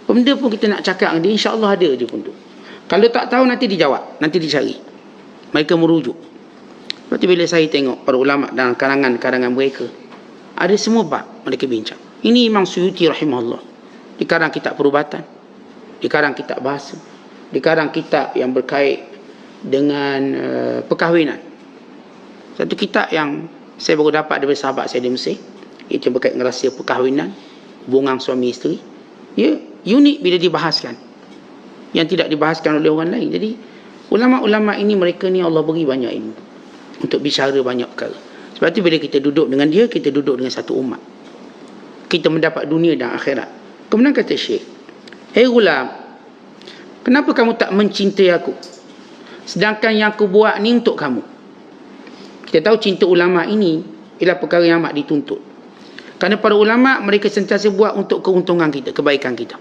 benda pun kita nak cakap dengan dia, insya-Allah ada je pun tu. Kalau tak tahu nanti dijawab, nanti dicari. Mereka merujuk. Seperti bila saya tengok para ulama dalam karangan-karangan mereka, ada semua bab mereka bincang. Ini Imam Suyuti rahimahullah. Di karang kitab perubatan, di karang kitab bahasa, di karang kitab yang berkait dengan perkahwinan. Satu kitab yang saya baru dapat daripada sahabat saya di Mesir, itu berkait dengan rahsia perkahwinan, hubungan suami isteri. Ya, unik bila dibahaskan, yang tidak dibahaskan oleh orang lain. Jadi ulama-ulama ini, mereka ni Allah beri banyak ilmu untuk bicara banyak perkara. Sebab tu bila kita duduk dengan dia, kita duduk dengan satu umat. Kita mendapat dunia dan akhirat. Kemudian kata Syekh, "Hei gulam, kenapa kamu tak mencintai aku? Sedangkan yang aku buat ni untuk kamu." Kita tahu cinta ulama ini ialah perkara yang amat dituntut. Kerana para ulama, mereka sentiasa buat untuk keuntungan kita, kebaikan kita.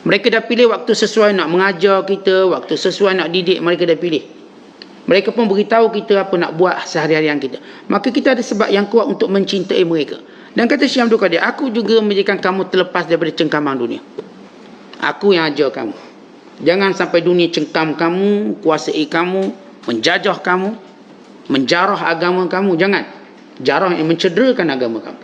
Mereka dah pilih waktu sesuai nak mengajar kita, waktu sesuai nak didik, mereka dah pilih. Mereka pun beritahu kita apa nak buat sehari-harian kita. Maka kita ada sebab yang kuat untuk mencintai mereka. Dan kata Syekh Abdul Qadir, aku juga menjadikan kamu terlepas daripada cengkaman dunia. Aku yang ajar kamu. Jangan sampai dunia cengkam kamu, kuasai kamu, menjajah kamu, menjarah agama kamu. Jangan. Jarah yang mencederakan agama kamu.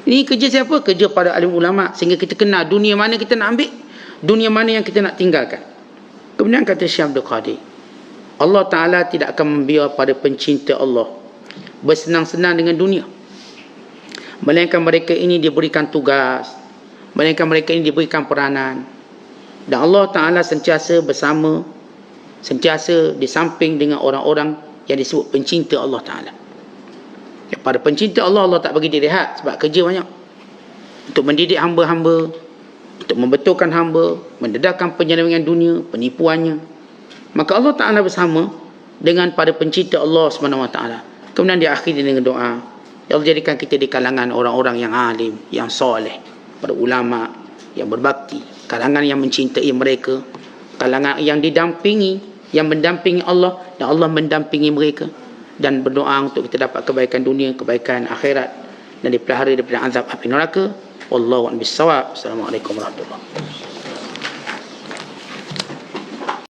Ini kerja siapa? Kerja para alim ulama. Sehingga kita kenal dunia mana kita nak ambil, dunia mana yang kita nak tinggalkan. Kemudian kata Syekh Abdul Qadir, Allah Ta'ala tidak akan membiarkan pada pencinta Allah bersenang-senang dengan dunia. Melainkan mereka ini diberikan tugas, melainkan mereka ini diberikan peranan. Dan Allah Ta'ala sentiasa bersama, sentiasa di samping dengan orang-orang yang disebut pencinta Allah Ta'ala. Pada pencinta Allah, Allah tak bagi dia rehat sebab kerja banyak. Untuk mendidik hamba-hamba, untuk membetulkan hamba, mendedahkan penyelewengan dunia, penipuannya. Maka Allah Ta'ala bersama dengan pada pencinta Allah SWT. Kemudian dia akhiri dengan doa, ya Allah, jadikan kita di kalangan orang-orang yang alim, yang soleh, para ulama yang berbakti, kalangan yang mencintai mereka, kalangan yang didampingi, yang mendampingi Allah, dan Allah mendampingi mereka. Dan berdoa untuk kita dapat kebaikan dunia, kebaikan akhirat, dan dipelihara daripada azab api neraka. Wallahu a'lam bissawab. Assalamualaikum warahmatullahi wabarakatuh.